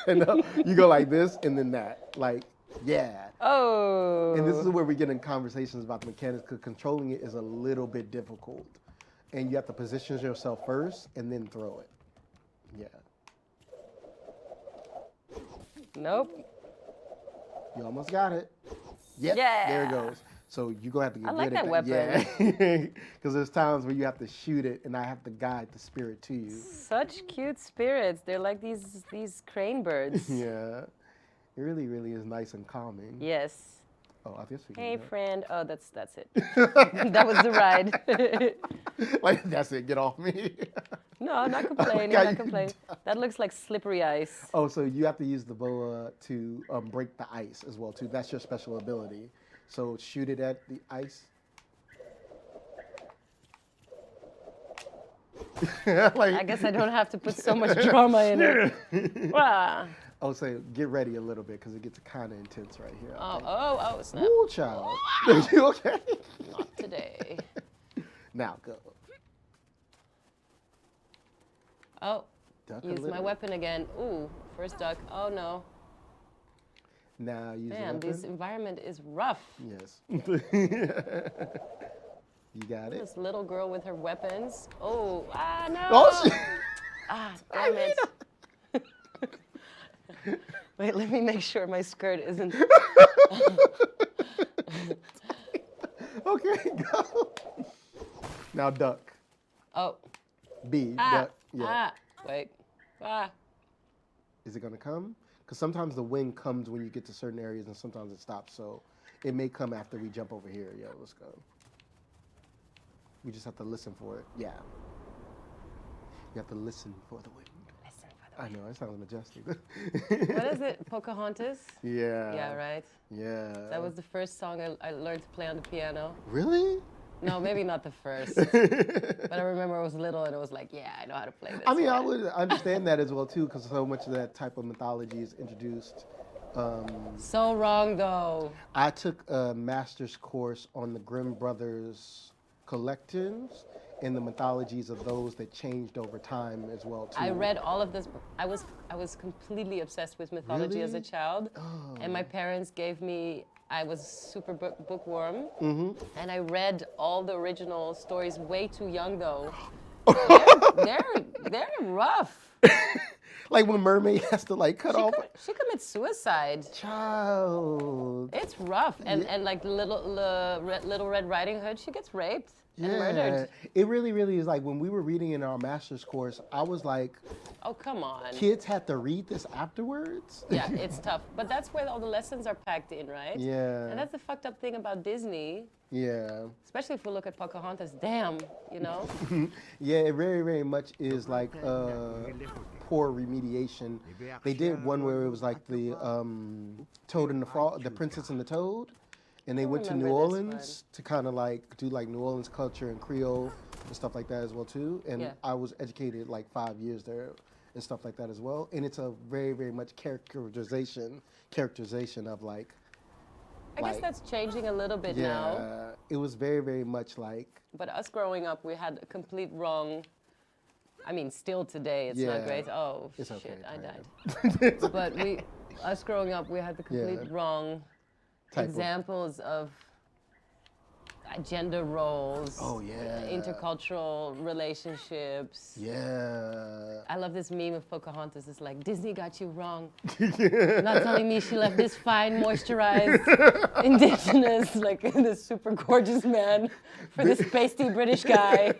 No, you go like this and then that. Like Yeah. Oh. And this is where we get in conversations about the mechanics, because controlling it is a little bit difficult. And you have to position yourself first and then throw it. Yeah. Nope. You almost got it. Yep. Yeah. There it goes. So you're going to have to get I like good at that weapon. Yeah. Because there's times where you have to shoot it and I have to guide the spirit to you. Such cute spirits. They're like these crane birds. Yeah. It really, really is nice and calming. Yes. Oh, I guess we can. Hey, do that. friend. Oh, that's it. That was the ride. Like, that's it. Get off me. No, not complaining. how Not you complaining. That looks like slippery ice. Oh, so you have to use the boa to break the ice as well, too. That's your special ability. So shoot it at the ice. Like, I guess I don't have to put so much drama in it. Wah. Oh, so get ready a little bit because it gets kind of intense right here. Oh, snap. Ooh, child. You okay? Not today. Now go. Oh, Duck a use my little. weapon again. Ooh, first duck. Oh no. Now use the Man, weapon. this environment is rough. Yes. You got it. This little girl with her weapons. Oh, no. Oh, shit. Ah, damn it. Wait, let me make sure my skirt isn't. Okay, go. Now duck. Oh. B, duck. Yeah. Wait. Is it gonna come? Because sometimes the wind comes when you get to certain areas and sometimes it stops. So it may come after we jump over here. Yo, let's go. We just have to listen for it. Yeah. You have to listen for the wind. Listen for the I know, it sounds majestic. What is it? Pocahontas? Yeah. Yeah, right? Yeah. That was the first song I learned to play on the piano. Really? No, maybe not the first. But I remember I was little and it was like, yeah, I know how to play this. I mean, yeah. I would understand that as well too, because so much of that type of mythology is introduced. So wrong though. I took a master's course on the Grimm brothers collections and the mythologies of those that changed over time as well too. I read all of this. I was completely obsessed with mythology as a Really? child, and my parents gave me. I was super bookworm, and I read all the original stories way too young though. They're rough. Like when Mermaid has to like cut off. She commits suicide. Child. It's rough, and like Little Red Riding Hood, she gets raped and murdered. It really, really is like when we were reading in our master's course, I was like, Oh come on. kids had to read this afterwards? Yeah, it's tough, but that's where all the lessons are packed in, right? Yeah. And that's the fucked up thing about Disney. Yeah. Especially if we look at Pocahontas, damn, you know? Yeah, it very, very much is like poor remediation. They did one where it was like the Toad and the Frog, the Princess and the Toad, and they went to New remember this Orleans to kind of like do like New Orleans culture and Creole and stuff like that as well too. And Yeah. I was educated like 5 years there and stuff like that as well. And it's a very, very much characterization of like. I guess that's changing a little bit now. Yeah, it was very, very much like. But us growing up, we had a complete wrong. I mean, still today, it's not Yeah. great. Oh, It's shit, okay, I kind died. But us growing up, we had the complete Yeah. wrong Type of- examples of gender roles. Oh, yeah. Intercultural relationships. Yeah. I love this meme of Pocahontas. It's like, Disney got you wrong. Not telling me she left this fine, moisturized, indigenous, like this super gorgeous man for this pasty British guy.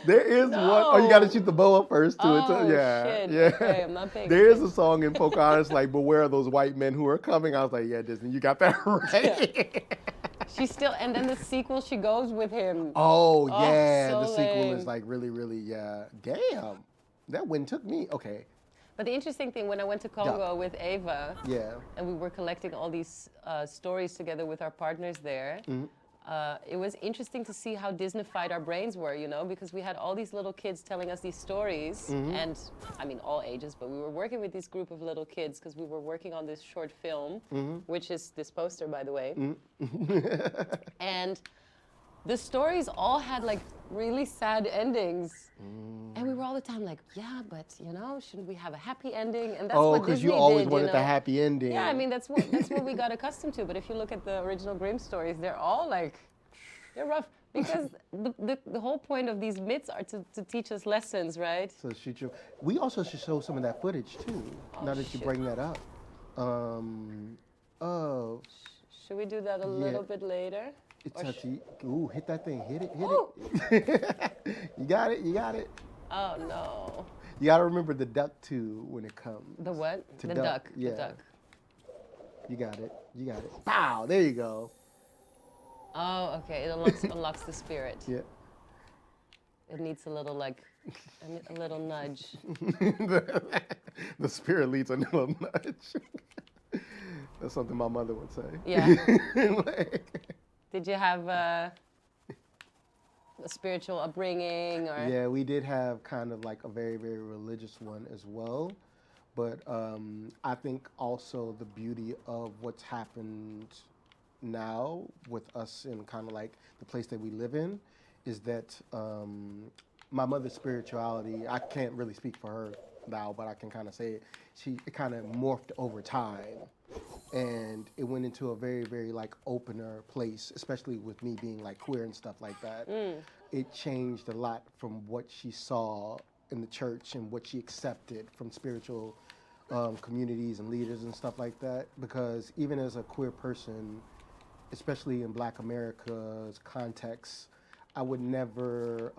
There is one. Oh, you got to shoot the boa first, too. Oh, yeah. shit. Yeah. Okay, I'm not paying There is a song in Pocahontas like, beware of those white men who are coming. I was like, yeah, Disney, you got that right. She's still, and then the sequel, she goes with him. Oh, yeah. so the sequel lame. is like really, really, yeah. Damn. That one took me. Okay. But the interesting thing, when I went to Congo with Ava, Yeah. and we were collecting all these stories together with our partners there, it was interesting to see how Disneyfied our brains were, you know, because we had all these little kids telling us these stories, and I mean all ages, but we were working with this group of little kids because we were working on this short film, which is this poster, by the way. And the stories all had like really sad endings. And we were all the time like, yeah, but you know, shouldn't we have a happy ending? And that's Oh, what because Disney you always did, wanted you the know? happy ending. Yeah, I mean that's what we got accustomed to. But if you look at the original Grimm stories, they're all like, they're rough because the whole point of these myths are to teach us lessons, right? So shoot you. We also should show some of that footage too. Now that you shit. bring that up. Oh, Should we do that a little bit later? it's Or touchy. Ooh, hit that thing. Hit it. Hit Ooh. it. You got it. You got it. Oh no. You got to remember the duck too when it comes. The what? To The duck, duck. yeah. The duck. You got it. You got it. Pow! There you go. Oh, okay. It unlocks the spirit. Yeah. It needs a little like a little nudge. The spirit leads a little nudge. That's something my mother would say. Yeah. Like, Did you have a spiritual upbringing or? yeah, we did have kind of like a very, very religious one as well. But I think also the beauty of what's happened now with us in kind of like the place that we live in is that my mother's spirituality, I can't really speak for her now, but I can kind of say it, it kind of morphed over time. And it went into a very, very like opener place, especially with me being like queer and stuff like that. It changed a lot from what she saw in the church and what she accepted from spiritual communities and leaders and stuff like that. Because even as a queer person, especially in Black America's context, I would never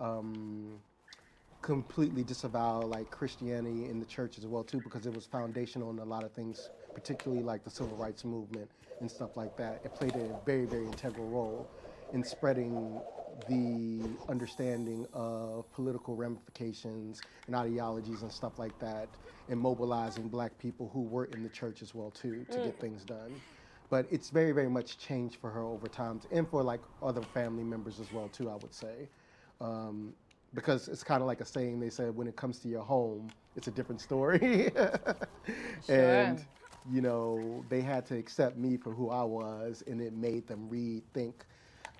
completely disavow like Christianity in the church as well too, because it was foundational in a lot of things, particularly like the civil rights movement and stuff like that. It played a very, very integral role in spreading the understanding of political ramifications and ideologies and stuff like that, and mobilizing Black people who were in the church as well too to get things done. But it's very, very much changed for her over time, and for like other family members as well too, I would say. Because it's kind of like a saying they said, when it comes to your home, it's a different story. And, you know, they had to accept me for who I was, and it made them rethink.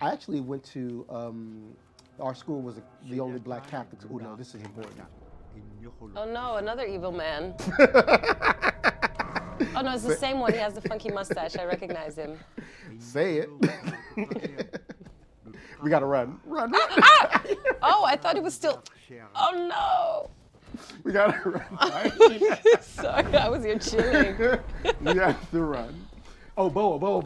I actually went to, our school was the only Black Catholic school. Oh no, this is important. Oh no, another evil man. Oh no, it's the same one. He has the funky mustache. I recognize him. Say it. We gotta run. Run. Oh, I thought he was still. Oh no. We gotta run. Sorry, I was here chilling. We have to run. Oh, boa. Boa.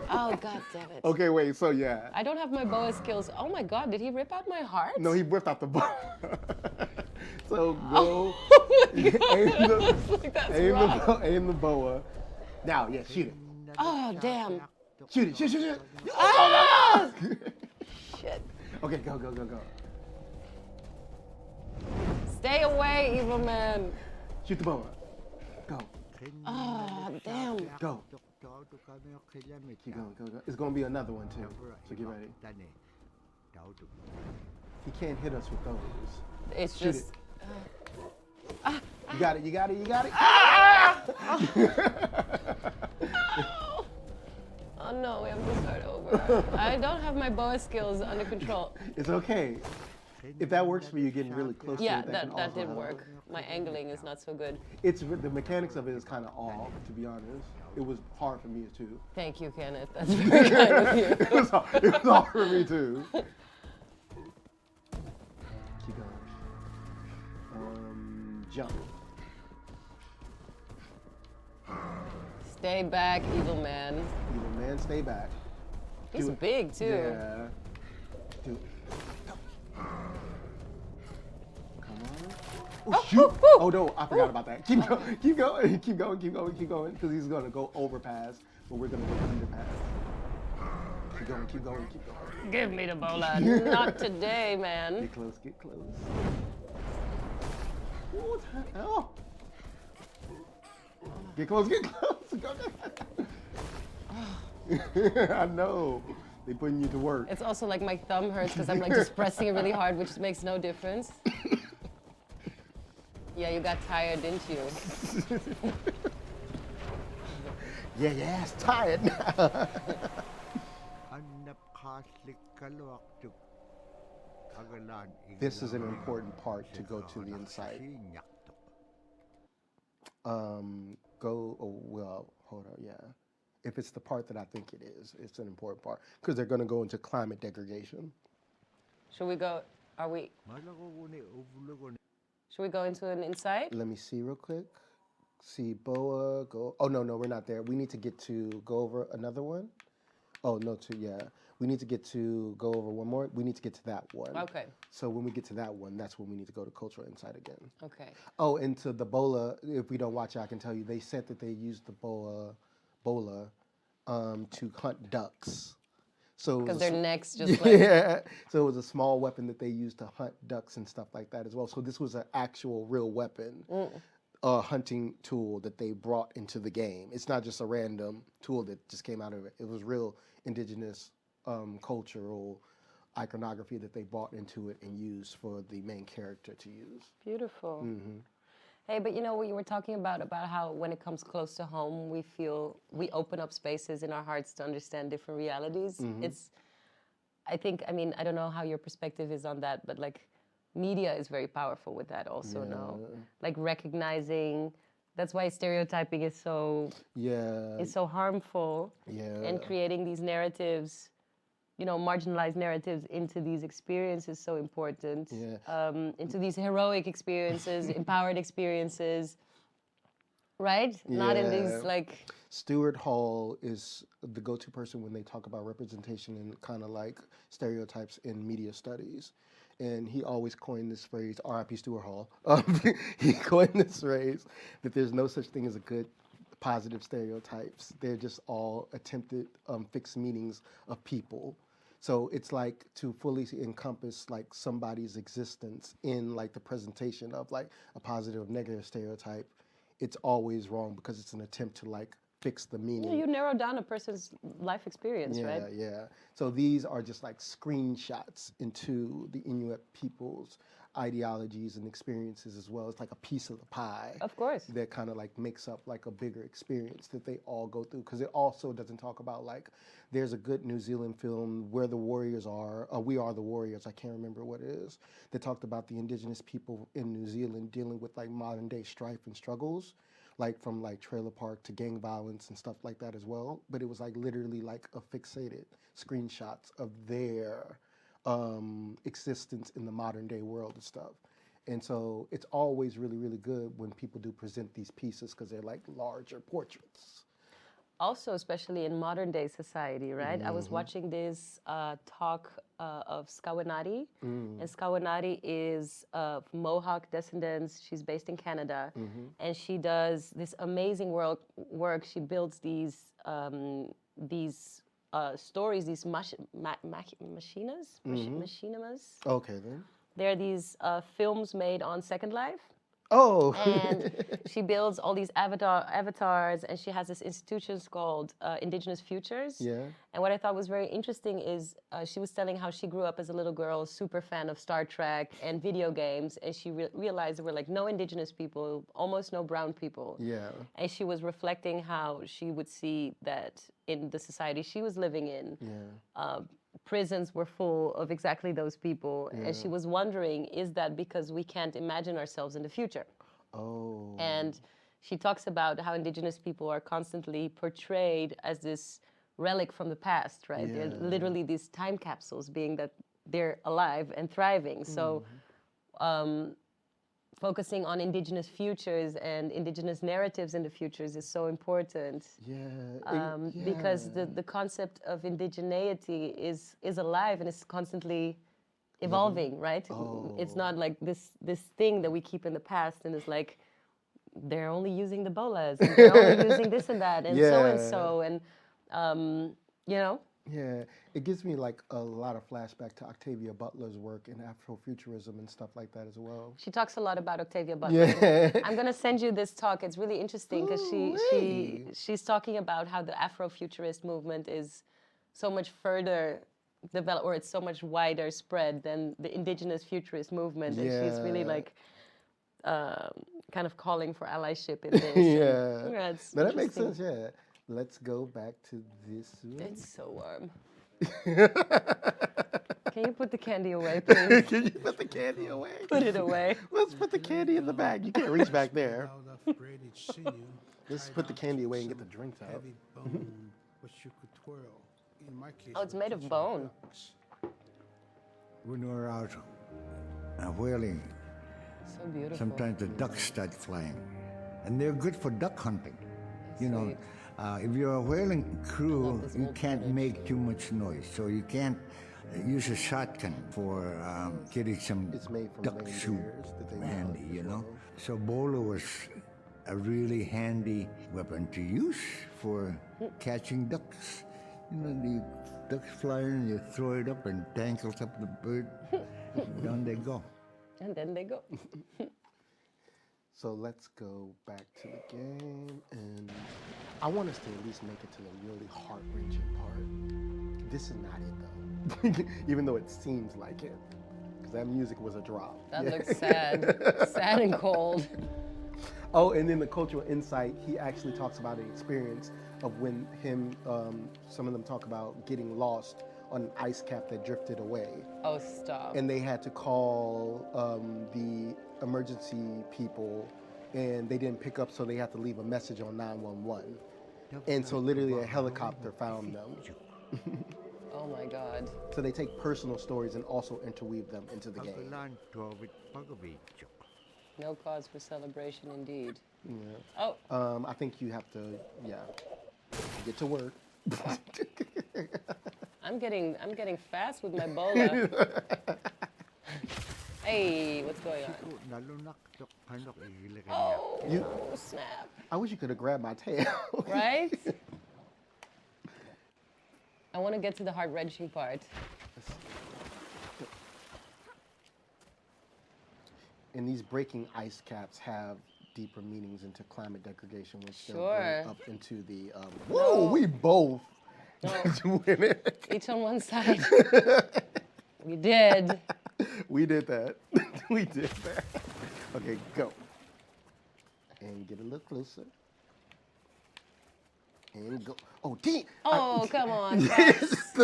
Oh god damn it. Okay, wait, so yeah. I don't have my boa skills. Oh my god, did he rip out my heart? No, he whipped out the boa. So go aim the boa. Now, yeah, shoot it. Oh damn. Shoot it. Ah! Shit. Okay, go. Stay away, evil man. Shoot the boa. Go. Oh damn. Go. Keep going. It's gonna be another one too. So get ready. He can't hit us with those. It's Shoot just. You got it. Oh no, we have to start over. I don't have my boa skills under control. It's okay. If that works for you, getting really close Yeah, to it, that also did help. work. My angling is not so good. It's the mechanics of it is kind of off, to be honest. It was hard for me too. Thank you, Kenneth. That's very kind of you. It was hard for me too. Keep going. Jump. Stay back, evil man. Evil man, stay back. He's Do it. big too. Yeah. Do it. Come on. Oh, shoot. Oh no, I forgot about that. Keep going, because he's gonna go overpass, but we're gonna go underpass. Keep going. Give me the bola. Not today, man. Get close. What the hell? Get close. Go. I know. They putting you to work. It's also like my thumb hurts because I'm like just pressing it really hard, which makes no difference. Yeah, you got tired, didn't you? Yeah, your ass tired now. haaslikkaluaqtuk agalaan This is an important part to go to the inside. Hold on, yeah. If it's the part that I think it is, it's an important part because they're going to go into climate degradation. Should we go? Should we go into an insight? Let me see real quick. See Boa, go. Oh, no, we're not there. We need to get to go over another one. Oh, no, we need to get to go over one more. We need to get to that one. Okay. So when we get to that one, that's when we need to go to cultural insight again. Okay. Oh, and to the bola, if we don't watch it, I can tell you, they said that they used the bola to hunt ducks. So because their necks just like... Yeah. So it was a small weapon that they used to hunt ducks and stuff like that as well. So this was an actual real weapon. Hunting tool that they brought into the game. It's not just a random tool that just came out of it. It was real indigenous cultural iconography that they brought into it and used for the main character to use. Beautiful. Hey, but you know what you were talking about how when it comes close to home, we open up spaces in our hearts to understand different realities. I don't know how your perspective is on that, but like, media is very powerful with that also, no? Like recognizing, that's why stereotyping is so harmful. And creating these narratives, marginalized narratives into these experiences so important. Into these heroic experiences, empowered experiences, right? Not in these like... Stuart Hall is the go-to person when they talk about representation and kind of like stereotypes in media studies. And he always coined this phrase, R.I.P. Stuart Hall. He coined this phrase that there's no such thing as a good, positive stereotypes. They're just all attempted fixed meanings of people. So it's like to fully encompass like somebody's existence in like the presentation of like a positive or negative stereotype. It's always wrong because it's an attempt to like fix the meaning. You narrow down a person's life experience, right? Yeah. So these are just like screenshots into the Inuit people's ideologies and experiences as well. It's like a piece of the pie. Of course. That kind of like makes up like a bigger experience that they all go through. Because it also doesn't talk about like, there's a good New Zealand film, Where the Warriors Are, We Are the Warriors, I can't remember what it is, that talked about the indigenous people in New Zealand dealing with like modern day strife and struggles, like from like trailer park to gang violence and stuff like that as well. But it was like literally like a fixated screenshots of their existence in the modern day world and stuff. And so it's always really, really good when people do present these pieces because they're like larger portraits. Also, especially in modern day society, right? I was watching this talk of Skawanati, and Skawanati is of Mohawk descendants. She's based in Canada, and she does this amazing work. She builds these stories, these machinimas. Okay, then. They're these films made on Second Life. Oh. And she builds all these avatars, and she has this institution called Indigenous Futures. Yeah. And what I thought was very interesting is she was telling how she grew up as a little girl, super fan of Star Trek and video games, and she realized there were like no Indigenous people, almost no brown people. Yeah. And she was reflecting how she would see that in the society she was living in. Yeah. Prisons were full of exactly those people. And she was wondering, is that because we can't imagine ourselves in the future? Oh. And she talks about how Indigenous people are constantly portrayed as this relic from the past, right? They're literally these time capsules, being that they're alive and thriving. So focusing on Indigenous futures and Indigenous narratives in the futures is so important. Because the concept of indigeneity is alive and is constantly evolving, right? It's not like this thing that we keep in the past and it's like, they're only using the bolas, and they're only using this and that, and so, and you know? Yeah, it gives me like a lot of flashback to Octavia Butler's work in Afrofuturism and stuff like that as well. She talks a lot about Octavia Butler. Yeah. I'm gonna send you this talk. It's really interesting because she's talking about how the Afrofuturist movement is so much further developed, or it's so much wider spread than the Indigenous Futurist movement. And she's really like kind of calling for allyship in this. Yeah, that makes sense. Yeah. Let's go back to this one. It's so warm. Can you put the candy away, please? Can you put the candy away? Put it away. Let's put the candy in the bag. You can't reach back there. Out of braided sinew, Let's tied put the onto candy away and get some the drinks out. Heavy bone, which you could twirl. In my case, Oh, it's we're made of teaching bone. ducks. When we're out whaling, So beautiful. sometimes the ducks start flying. And they're good for duck hunting. You know, Sweet. if you're a whaling crew, this you old can't footage. make too much noise. So you can't use a shotgun for getting some It's made from duck laying soup bears that they handy, love you as know? well. So bolo was a really handy weapon to use for catching ducks. You know, the ducks fly in, you throw it up and tangles up the bird. Down they go. And then they go. So let's go back to the game, and I want us to at least make it to the really heart-wrenching part. This is not it though, even though it seems like it, because that music was a drop. That looks sad. Sad and cold. Oh, and then the cultural insight, he actually talks about an experience of when some of them talk about getting lost on an ice cap that drifted away. Oh, stop. And they had to call the emergency people, and they didn't pick up, so they had to leave a message on 911. And so literally a helicopter found them. Oh my God. So they take personal stories and also interweave them into the game. No cause for celebration indeed. Yeah. Oh, I think you have to, get to work. I'm getting fast with my bola. Hey, what's going on? Oh, snap. I wish you could have grabbed my tail. Right? I want to get to the heart-wrenching part. And these breaking ice caps have deeper meanings into climate degradation, which they'll Sure. bring up into the. Whoa, we both went it. Each on one side. We did. We did that. We did that. Okay, go. And get a little closer. And go. Oh, Dean. Oh, come on. Yes.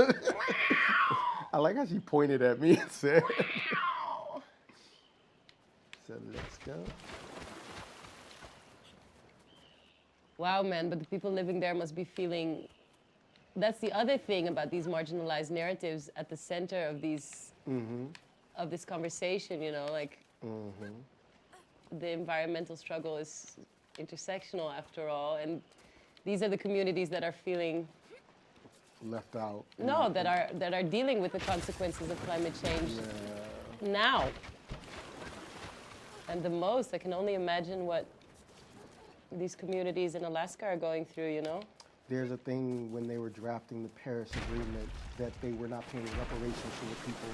I like how she pointed at me and said. So let's go. Wow, man, but the people living there must be feeling. That's the other thing about these marginalized narratives at the center of these of this conversation, you know, like the environmental struggle is intersectional after all, and these are the communities that are feeling Left out. no, that are dealing with the consequences of climate change now. And the most, I can only imagine what these communities in Alaska are going through, you know? There's a thing when they were drafting the Paris Agreement that they were not paying reparations to the people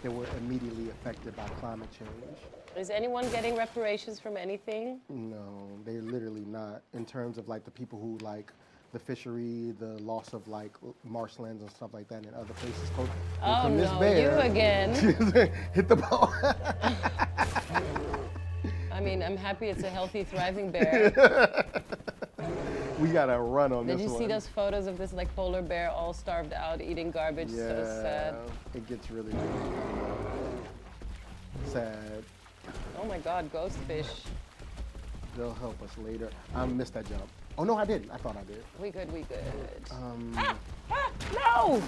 that were immediately affected by climate change. Is anyone getting reparations from anything? No, they're literally not. In terms of like the people who like the fishery, the loss of like marshlands and stuff like that in other places. Oh from this no, bear, you again. hit the ball. I mean, I'm happy it's a healthy, thriving bear. We gotta run on Did this you one. see those photos of this like polar bear all starved out, eating garbage? Yeah, So sad. it gets really, really sad. Oh my God, ghost fish. They'll help us later. I missed that jump. Oh no, I didn't. I thought I did. We good, we good. I No!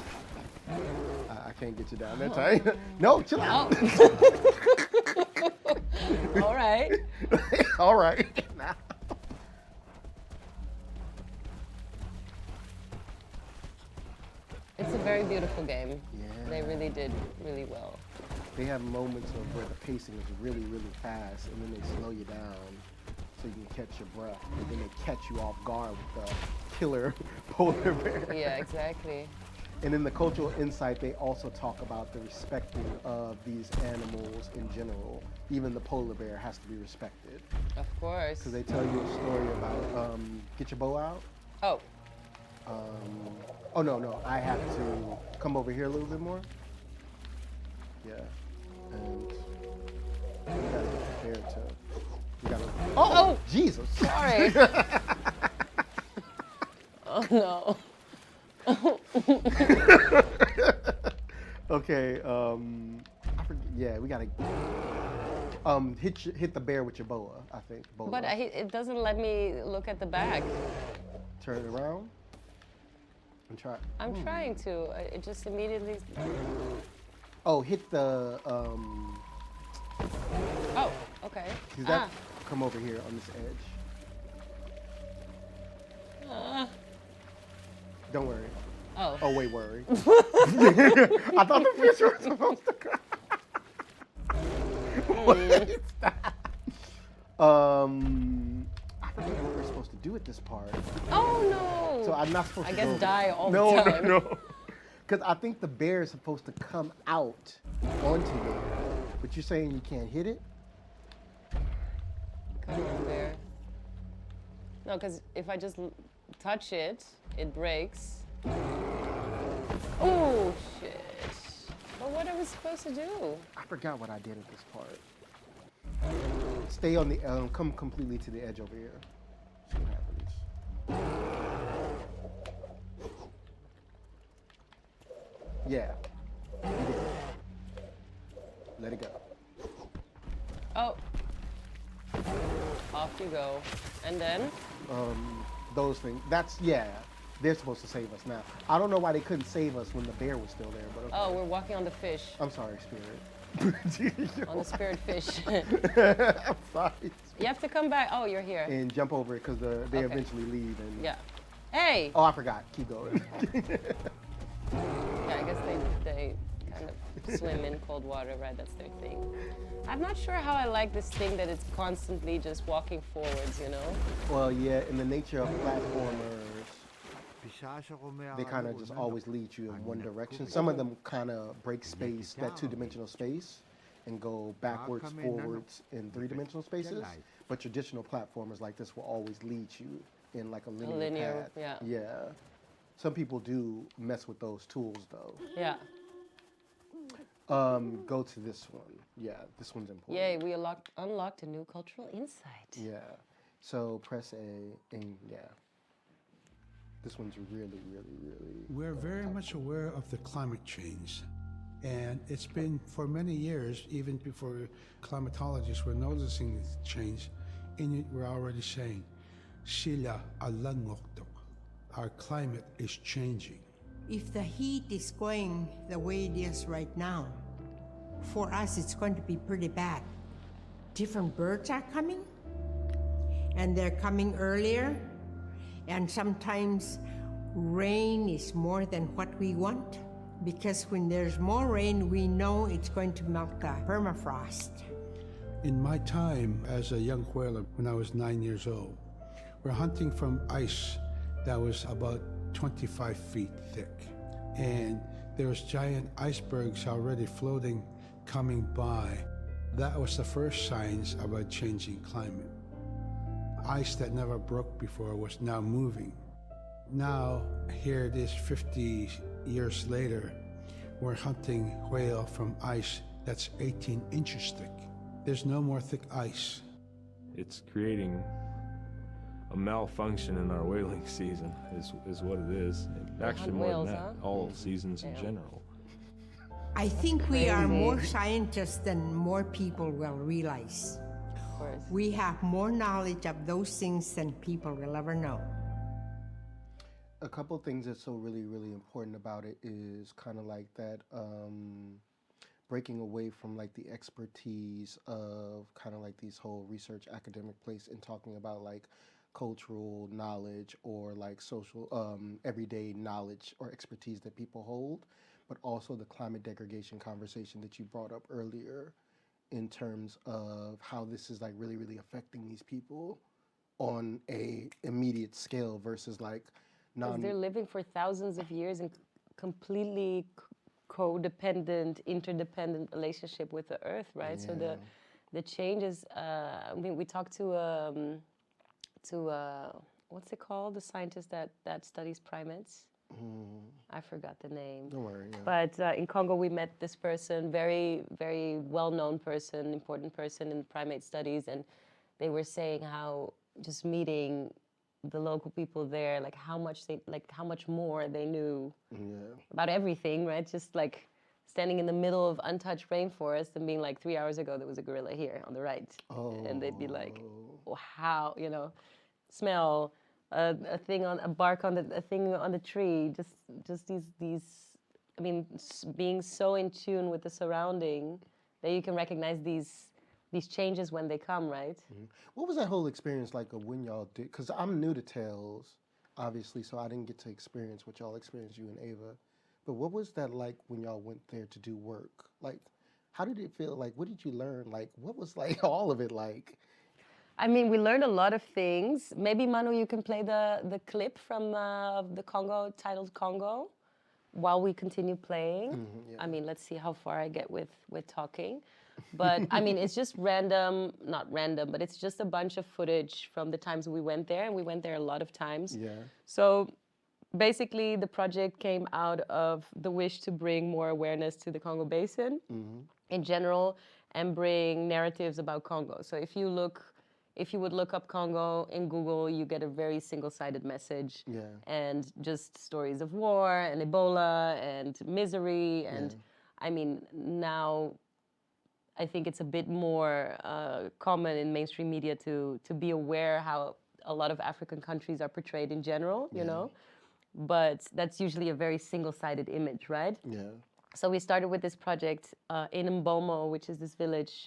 can't get you down that tight. No, chill out. All right. All right. It's a very beautiful game. Yeah. They really did really well. They have moments of where the pacing is really, really fast, and then they slow you down so you can catch your breath. And then they catch you off guard with the killer polar bear. Yeah, exactly. And in the cultural insight, they also talk about the respecting of these animals in general. Even the polar bear has to be respected. Of course. Because they tell you a story about, get your bow out. Oh, Oh, no, I have to come over here a little bit more. Yeah. And you gotta be prepared to, you gotta, oh, Jesus. sorry. Oh no. Okay. Yeah, we gotta hit the bear with your boa. I think. Boa. But it doesn't let me look at the back. Turn it around and try. I'm trying to. It just immediately. Oh, hit the. Oh, okay. See that? Come over here on this edge. Don't worry. Oh. Oh, wait, worry. I thought the fish were supposed to come. What is that? I forget what we're supposed to do at this part. Oh no! So I'm not supposed I to guess go. die all No, the time. no. Because I think the bear is supposed to come out onto it. But you're saying you can't hit it? Come on, bear. No, because if I just touch it, it breaks. Oh shit! But what are we supposed to do? I forgot what I did at this part. Stay on the, come completely to the edge over here. See what happens. Yeah. You did it. Let it go. Oh. Off you go. And then? Those things. That's, yeah. They're supposed to save us now. I don't know why they couldn't save us when the bear was still there, but okay. Oh, we're walking on the fish. I'm sorry, Spirit. On the spirit fish. I'm sorry. You have to come back. Oh, you're here. And jump over it because they Okay. eventually leave. And Yeah. Hey! Oh, I forgot. Keep going. Yeah, I guess they kind of swim in cold water, right? That's their thing. I'm not sure how I like this thing that it's constantly just walking forwards, you know? Well, yeah, in the nature of platformers, they kind of just always lead you in one direction. Some of them kind of break space, that two-dimensional space, and go backwards, forwards in three-dimensional spaces. But traditional platformers like this will always lead you in like a linear path. Yeah. Yeah. Some people do mess with those tools though. Yeah. Go to this one. Yeah, this one's important. Yay, we unlocked a new cultural insight. Yeah. So press A and yeah. This one's really, really, really. We're very much aware of the climate change. And it's been for many years, even before climatologists were noticing the change, Inuit were already saying, Sila alangoktok. Our climate is changing. If the heat is going the way it is right now, for us it's going to be pretty bad. Different birds are coming, and they're coming earlier, and sometimes rain is more than what we want, because when there's more rain, we know it's going to melt the permafrost. In my time as a young whaler, when I was 9 years old, we're hunting from ice that was about 25 feet thick. And there was giant icebergs already floating, coming by. That was the first signs of a changing climate. Ice that never broke before was now moving. Now, here it is 50 years later, we're hunting whale from ice that's 18 inches thick. There's no more thick ice. It's creating a malfunction in our whaling season, is what it is. Actually, more whales, than that, huh? all seasons in Yeah. general. I think we are more scientists than more people will realize. Of course. We have more knowledge of those things than people will ever know. A couple things that's so really, really important about it is kind of like that breaking away from like the expertise of kind of like these whole research academic place and talking about like cultural knowledge or like social everyday knowledge or expertise that people hold, but also the climate degradation conversation that you brought up earlier in terms of how this is like really, really affecting these people on a immediate scale versus like Because they're living for thousands of years in completely codependent, interdependent relationship with the earth, right? So the changes. I mean, we talked to what's it called? The scientist that studies primates. I forgot the name. Don't worry. Yeah. But in Congo, we met this person, very, very well-known person, important person in primate studies, and they were saying how just meeting the local people there, like how much more they knew Yeah. about everything, right? Just like standing in the middle of untouched rainforest and being like, 3 hours ago there was a gorilla here on the right, and they'd be like, oh, how, smell a thing on a bark on a thing on the tree, just these. I mean, being so in tune with the surrounding that you can recognize these changes when they come, right? What was that whole experience like of when y'all did? Because I'm new to Tales, obviously, so I didn't get to experience what y'all experienced, you and Ava. But what was that like when y'all went there to do work? Like, how did it feel? Like, what did you learn? Like, what was like all of it like? I mean, we learned a lot of things. Maybe, Manu, you can play the clip from the Congo, titled Congo, while we continue playing. I mean, let's see how far I get with talking. But I mean, it's just not random, but it's just a bunch of footage from the times we went there, and we went there a lot of times. Yeah. So basically, the project came out of the wish to bring more awareness to the Congo Basin in general, and bring narratives about Congo. So if you would look up Congo in Google, you get a very single-sided message, and just stories of war and Ebola and misery. And I mean, now I think it's a bit more common in mainstream media to be aware how a lot of African countries are portrayed in general, you know? But that's usually a very single-sided image, right? Yeah. So we started with this project in Mbomo, which is this village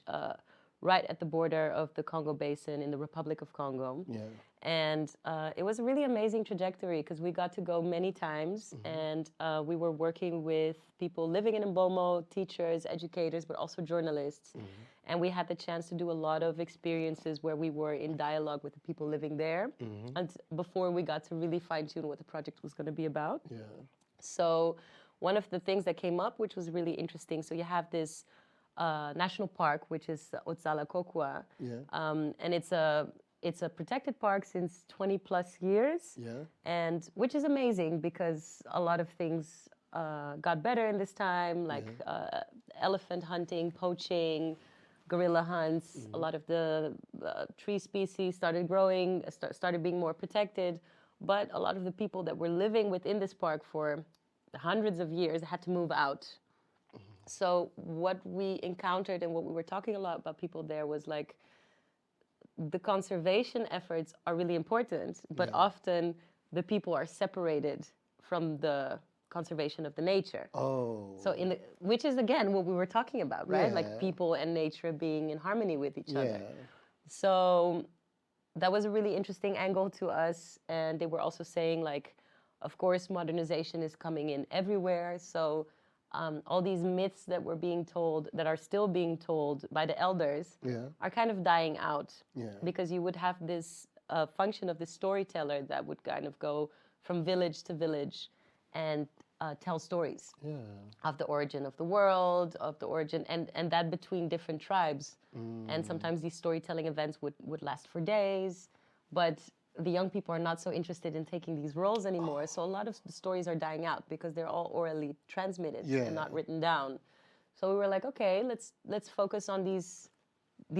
right at the border of the Congo Basin in the Republic of Congo. Yeah. And it was a really amazing trajectory because we got to go many times, and we were working with people living in Mbomo, teachers, educators, but also journalists. And we had the chance to do a lot of experiences where we were in dialogue with the people living there, and before we got to really fine-tune what the project was going to be about. Yeah. So one of the things that came up, which was really interesting, so you have this national park, which is Otsala Kokwa, and it's a protected park since 20 plus years, and which is amazing because a lot of things got better in this time, like elephant hunting, poaching, gorilla hunts. A lot of the tree species started growing, started being more protected, but a lot of the people that were living within this park for hundreds of years had to move out. So what we encountered and what we were talking a lot about people there was like, the conservation efforts are really important, but often the people are separated from the conservation of the nature. Oh. So which is again what we were talking about, right? Like people and nature being in harmony with each other. So that was a really interesting angle to us. And they were also saying like, of course, modernization is coming in everywhere. So all these myths that were being told, that are still being told by the elders, are kind of dying out. Because you would have this function of the storyteller that would kind of go from village to village and tell stories of the origin of the world, of the origin, and that between different tribes. And sometimes these storytelling events would last for days, but the young people are not so interested in taking these roles anymore. So a lot of the stories are dying out because they're all orally transmitted and not written down. So we were like, okay, let's focus on these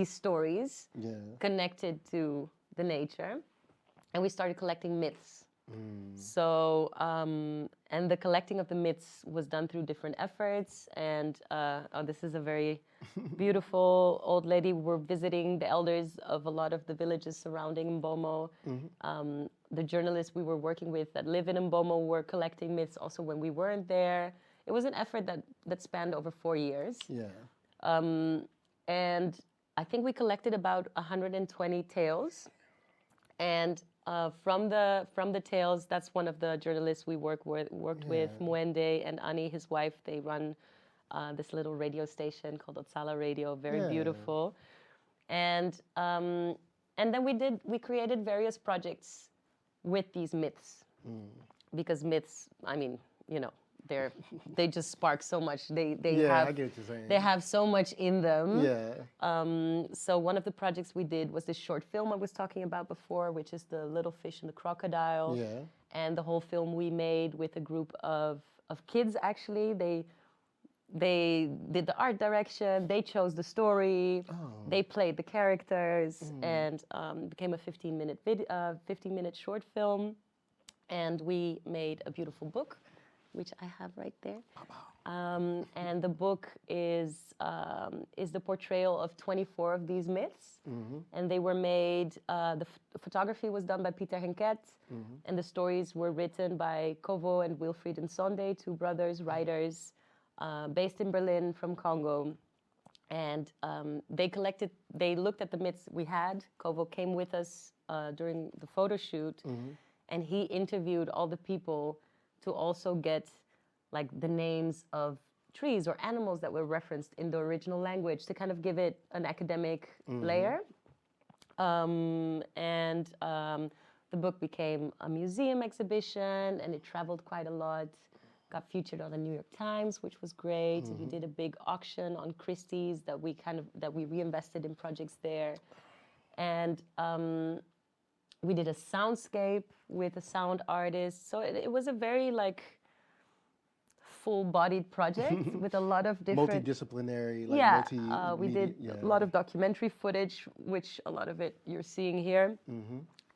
stories connected to the nature, and we started collecting myths. So and the collecting of the myths was done through different efforts. And this is a very beautiful old lady. We're visiting the elders of a lot of the villages surrounding Mbomo. The journalists we were working with that live in Mbomo were collecting myths also when we weren't there. It was an effort that spanned over 4 years. And I think we collected about 120 tales. And from the tales, that's one of the journalists we worked with, Mwende and Ani, his wife. They run this little radio station called Otsala Radio, very beautiful. And then we created various projects with these myths, because myths, I mean, you know, they just spark so much. They have, I get what you're saying. They have so much in them. So one of the projects we did was this short film I was talking about before, which is The Little Fish and the Crocodile. And the whole film we made with a group of kids, actually. they did the art direction, they chose the story, they played the characters, and became a 15-minute short film. And we made a beautiful book, which I have right there. And the book is the portrayal of 24 of these myths. And they were made, the photography was done by Peter Henket, and the stories were written by Kovo and Wilfried Nsonde, two brothers, writers, based in Berlin from Congo. And they looked at the myths we had. Kovo came with us during the photo shoot, and he interviewed all the people to also get like the names of trees or animals that were referenced in the original language to kind of give it an academic layer. The book became a museum exhibition, and it traveled quite a lot. Got featured on the New York Times, which was great. We did a big auction on Christie's that we reinvested in projects there, and we did a soundscape with a sound artist. So it was a very like full-bodied project with a lot of different multidisciplinary. Like yeah, we did a lot of documentary footage, which a lot of it you're seeing here,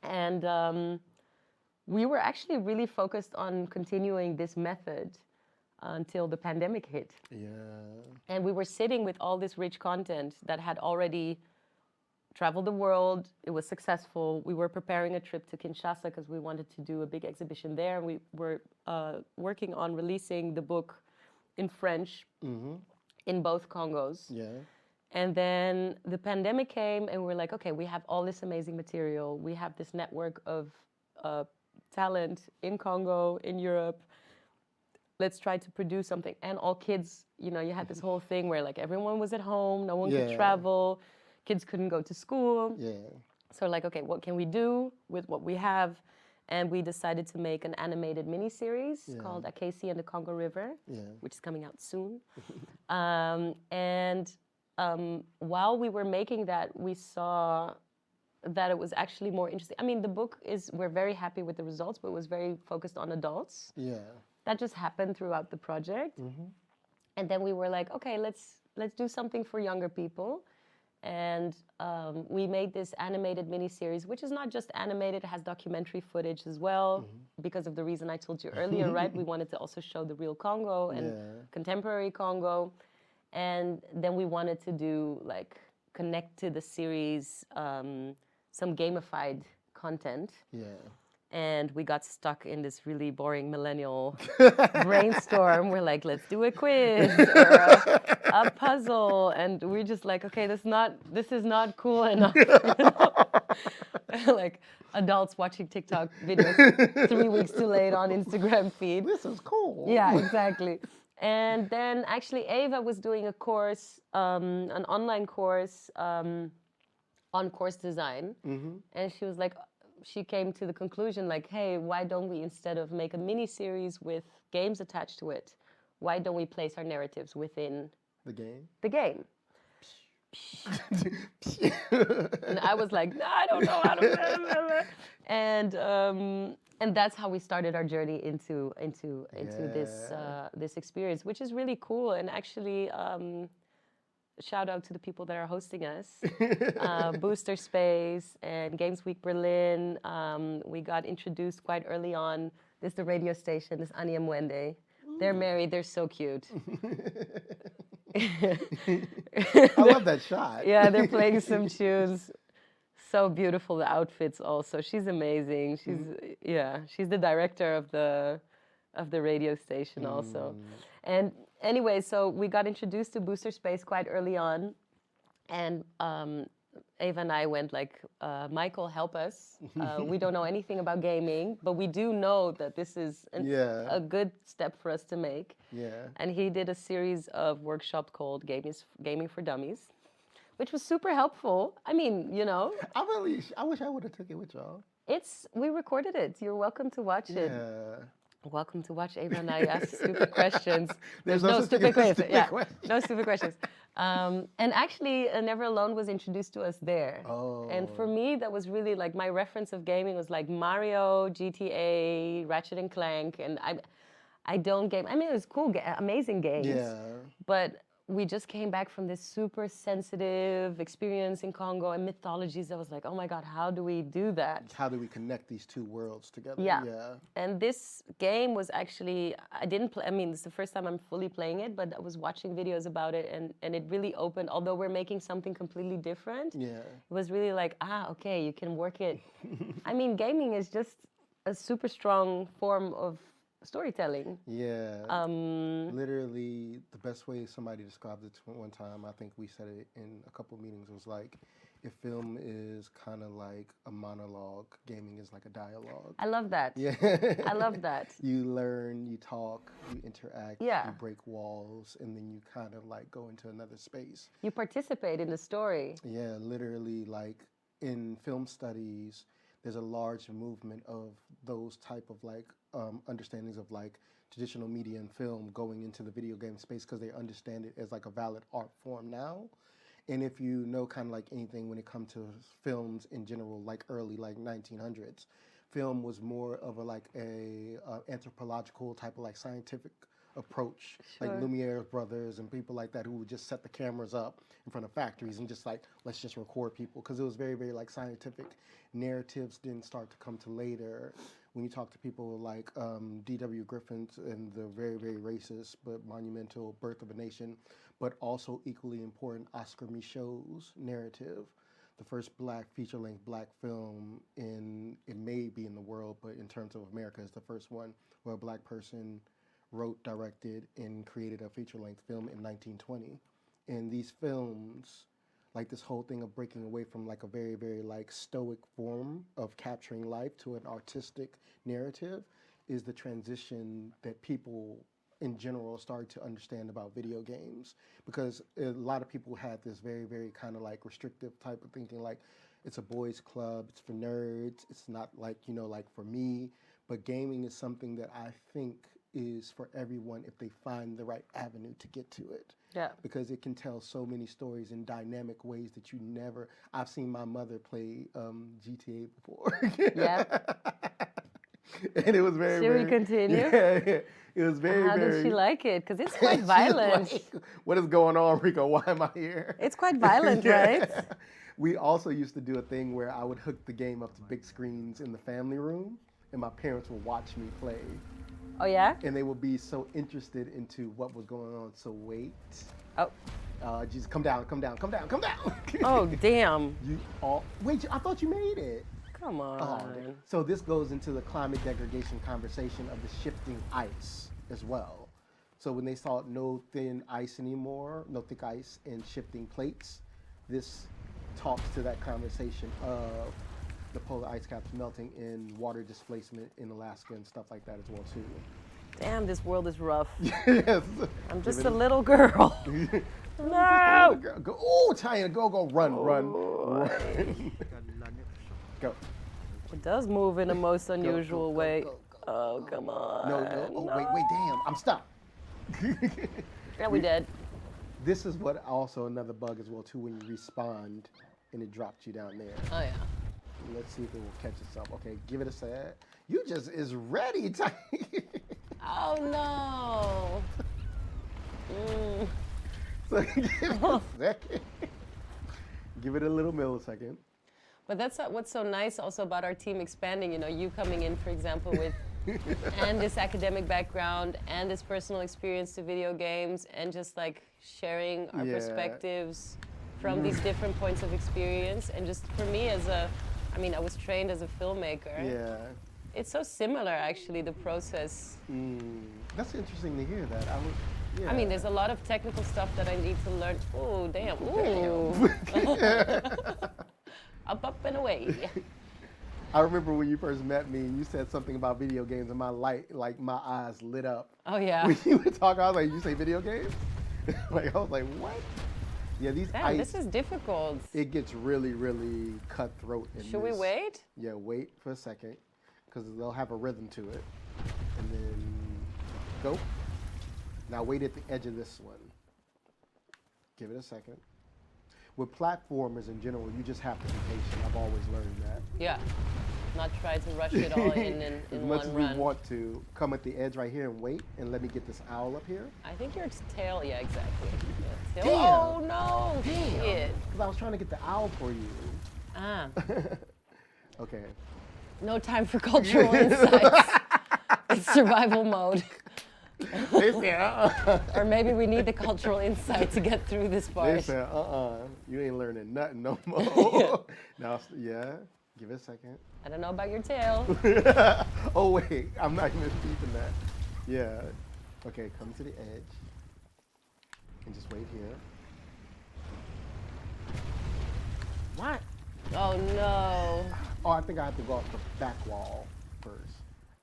and. We were actually really focused on continuing this method until the pandemic hit. Yeah. And we were sitting with all this rich content that had already traveled the world. It was successful. We were preparing a trip to Kinshasa because we wanted to do a big exhibition there. And we were working on releasing the book in French in both Congos. Yeah. And then the pandemic came, and we're like, okay, we have all this amazing material. We have this network of talent in Congo, in Europe. Let's try to produce something. And all kids, you know, you had this whole thing where like everyone was at home, no one could travel, kids couldn't go to school. Yeah. So like, okay, what can we do with what we have? And we decided to make an animated miniseries called Akasi and the Congo River, which is coming out soon. While we were making that, we saw that it was actually more interesting. I mean, the book we're very happy with the results, but it was very focused on adults. Yeah. That just happened throughout the project. And then we were like, okay, let's do something for younger people. And we made this animated miniseries, which is not just animated, it has documentary footage as well, because of the reason I told you earlier, right? We wanted to also show the real Congo and contemporary Congo. And then we wanted to do connect to the series some gamified content. Yeah. And we got stuck in this really boring millennial brainstorm. We're like, let's do a quiz or a puzzle. And we're just like, okay, this is not cool enough. Like adults watching TikTok videos 3 weeks too late on Instagram feed. This is cool. Yeah, exactly. And then actually Ava was doing a course, an online course on course design. And she was like, she came to the conclusion like, hey, why don't we, instead of make a mini series with games attached to it, why don't we place our narratives within the game? The game. And I was like, no, I don't know how to. And that's how we started our journey into this experience, which is really cool. And actually, shout out to the people that are hosting us, Booster Space and Games Week Berlin. We got introduced quite early on. This is the radio station, this Anya Mwende. They're married, they're so cute. I love that shot. Yeah, they're playing some tunes. So beautiful, the outfits also. She's amazing. She's the director of the radio station also. And anyway, so we got introduced to Booster Space quite early on, and Ava and I went like, Michael, help us. We don't know anything about gaming, but we do know that this is a good step for us to make. Yeah. And he did a series of workshops called Gaming for Dummies, which was super helpful. I mean, you know. I wish I would have took it with y'all. We recorded it. You're welcome to watch it. Yeah. Welcome to watch Ava and I ask stupid questions. There's no stupid questions. No stupid questions. And actually, Never Alone was introduced to us there. Oh. And for me, that was really like my reference of gaming was like Mario, GTA, Ratchet and Clank, and I don't game. I mean, it was cool, amazing games. Yeah. but we just came back from this super sensitive experience in Congo and mythologies. I was like, oh my God, how do we do that? How do we connect these two worlds together? Yeah. And this game was actually, I didn't play, I mean, it's the first time I'm fully playing it, but I was watching videos about it and it really opened, although we're making something completely different. Yeah. It was really like, okay, you can work it. I mean, gaming is just a super strong form of storytelling. Yeah. Literally, the best way somebody described it one time, I think we said it in a couple meetings, was like, if film is kind of like a monologue, gaming is like a dialogue. I love that. Yeah. I love that. You learn, you talk, you interact, Yeah. you break walls, and then you kind of like go into another space. You participate in the story. Yeah, literally, like in film studies, there's a large movement of those type of like understandings of like traditional media and film going into the video game space because they understand it as like a valid art form now. And if you know kind of like anything when it comes to films in general, like early like 1900s, film was more of a like a anthropological type of like scientific approach, like Lumiere brothers and people like that who would just set the cameras up in front of factories and just like, let's just record people, because it was very, very like scientific. Narratives didn't start to come to later. When you talk to people like D.W. Griffin and the very, very racist but monumental Birth of a Nation, but also equally important Oscar Michaud's narrative, the first black feature-length black film in, it may be in the world, but in terms of America, is the first one where a black person wrote, directed, and created a feature-length film in 1920. And these films, like this whole thing of breaking away from like a very, very like stoic form of capturing life to an artistic narrative, is the transition that people in general started to understand about video games. Because a lot of people had this very, very kind of like restrictive type of thinking, like it's a boys club, it's for nerds, it's not like, you know, like for me. But gaming is something that I think is for everyone if they find the right avenue to get to it. Yeah. Because it can tell so many stories in dynamic ways that you never. I've seen my mother play GTA before. Yeah. And it was very. Should we very, continue? Yeah, it was very. How very, did she like it? Because it's quite She's violent. like, what is going on, Rico? Why am I here? It's quite violent, Yeah. right? We also used to do a thing where I would hook the game up to big screens in the family room, and my parents would watch me play. Oh yeah? And they would be so interested into what was going on. So wait. Oh. Just come down, come down, come down, come down. Oh damn. You all wait. I thought you made it. Come on. Oh, so this goes into the climate degradation conversation of the shifting ice as well. So when they saw no thin ice anymore, no thick ice, and shifting plates, this talks to that conversation of the polar ice caps melting and water displacement in Alaska and stuff like that as well too. Damn, this world is rough. Yes. I'm just a little girl. No! Oh, China, go, run. Go. It does move in a most unusual way. Oh, come on. No. Oh, wait, damn. I'm stuck. Yeah, we did. This is what also another bug as well too, when you respawn and it dropped you down there. Oh, yeah. Let's see if it will catch itself. Okay, give it a set. You just is ready, Tiny. Oh, no. So give it a second. Give it a little millisecond. But that's what's so nice also about our team expanding, you know, you coming in, for example, with and this academic background and this personal experience to video games and just like sharing our perspectives from these different points of experience. And just for me I was trained as a filmmaker. Yeah. It's so similar actually, the process. That's interesting to hear that. I mean, there's a lot of technical stuff that I need to learn. Oh, damn. Ooh. Up and away. I remember when you first met me and you said something about video games and my eyes lit up. Oh, yeah. When you were talking, I was like, you say video games? I was like, what? Yeah, these Damn, ice, this is difficult. It gets really, really cutthroat in Should we wait? Yeah, wait for a second, because they'll have a rhythm to it. And then go. Now wait at the edge of this one. Give it a second. With platformers in general, you just have to be patient. I've always learned that. Yeah. Not try to rush it all in As much as one we run. want to come at the edge right here and wait and let me get this owl up here. I think your tail, yeah, exactly. Yeah, Damn. Oh no! Damn. Shit. Because I was trying to get the owl for you. Ah, Okay. no time for cultural insights. It's survival mode. They said, Or maybe we need the cultural insight to get through this They part. said, you ain't learning nothing no more. Now, yeah, give it a second. I don't know about your tail. Oh wait, I'm not even deep in that. Yeah. Okay, come to the edge. And just wait here. What? Oh no. Oh, I think I have to go off the back wall first.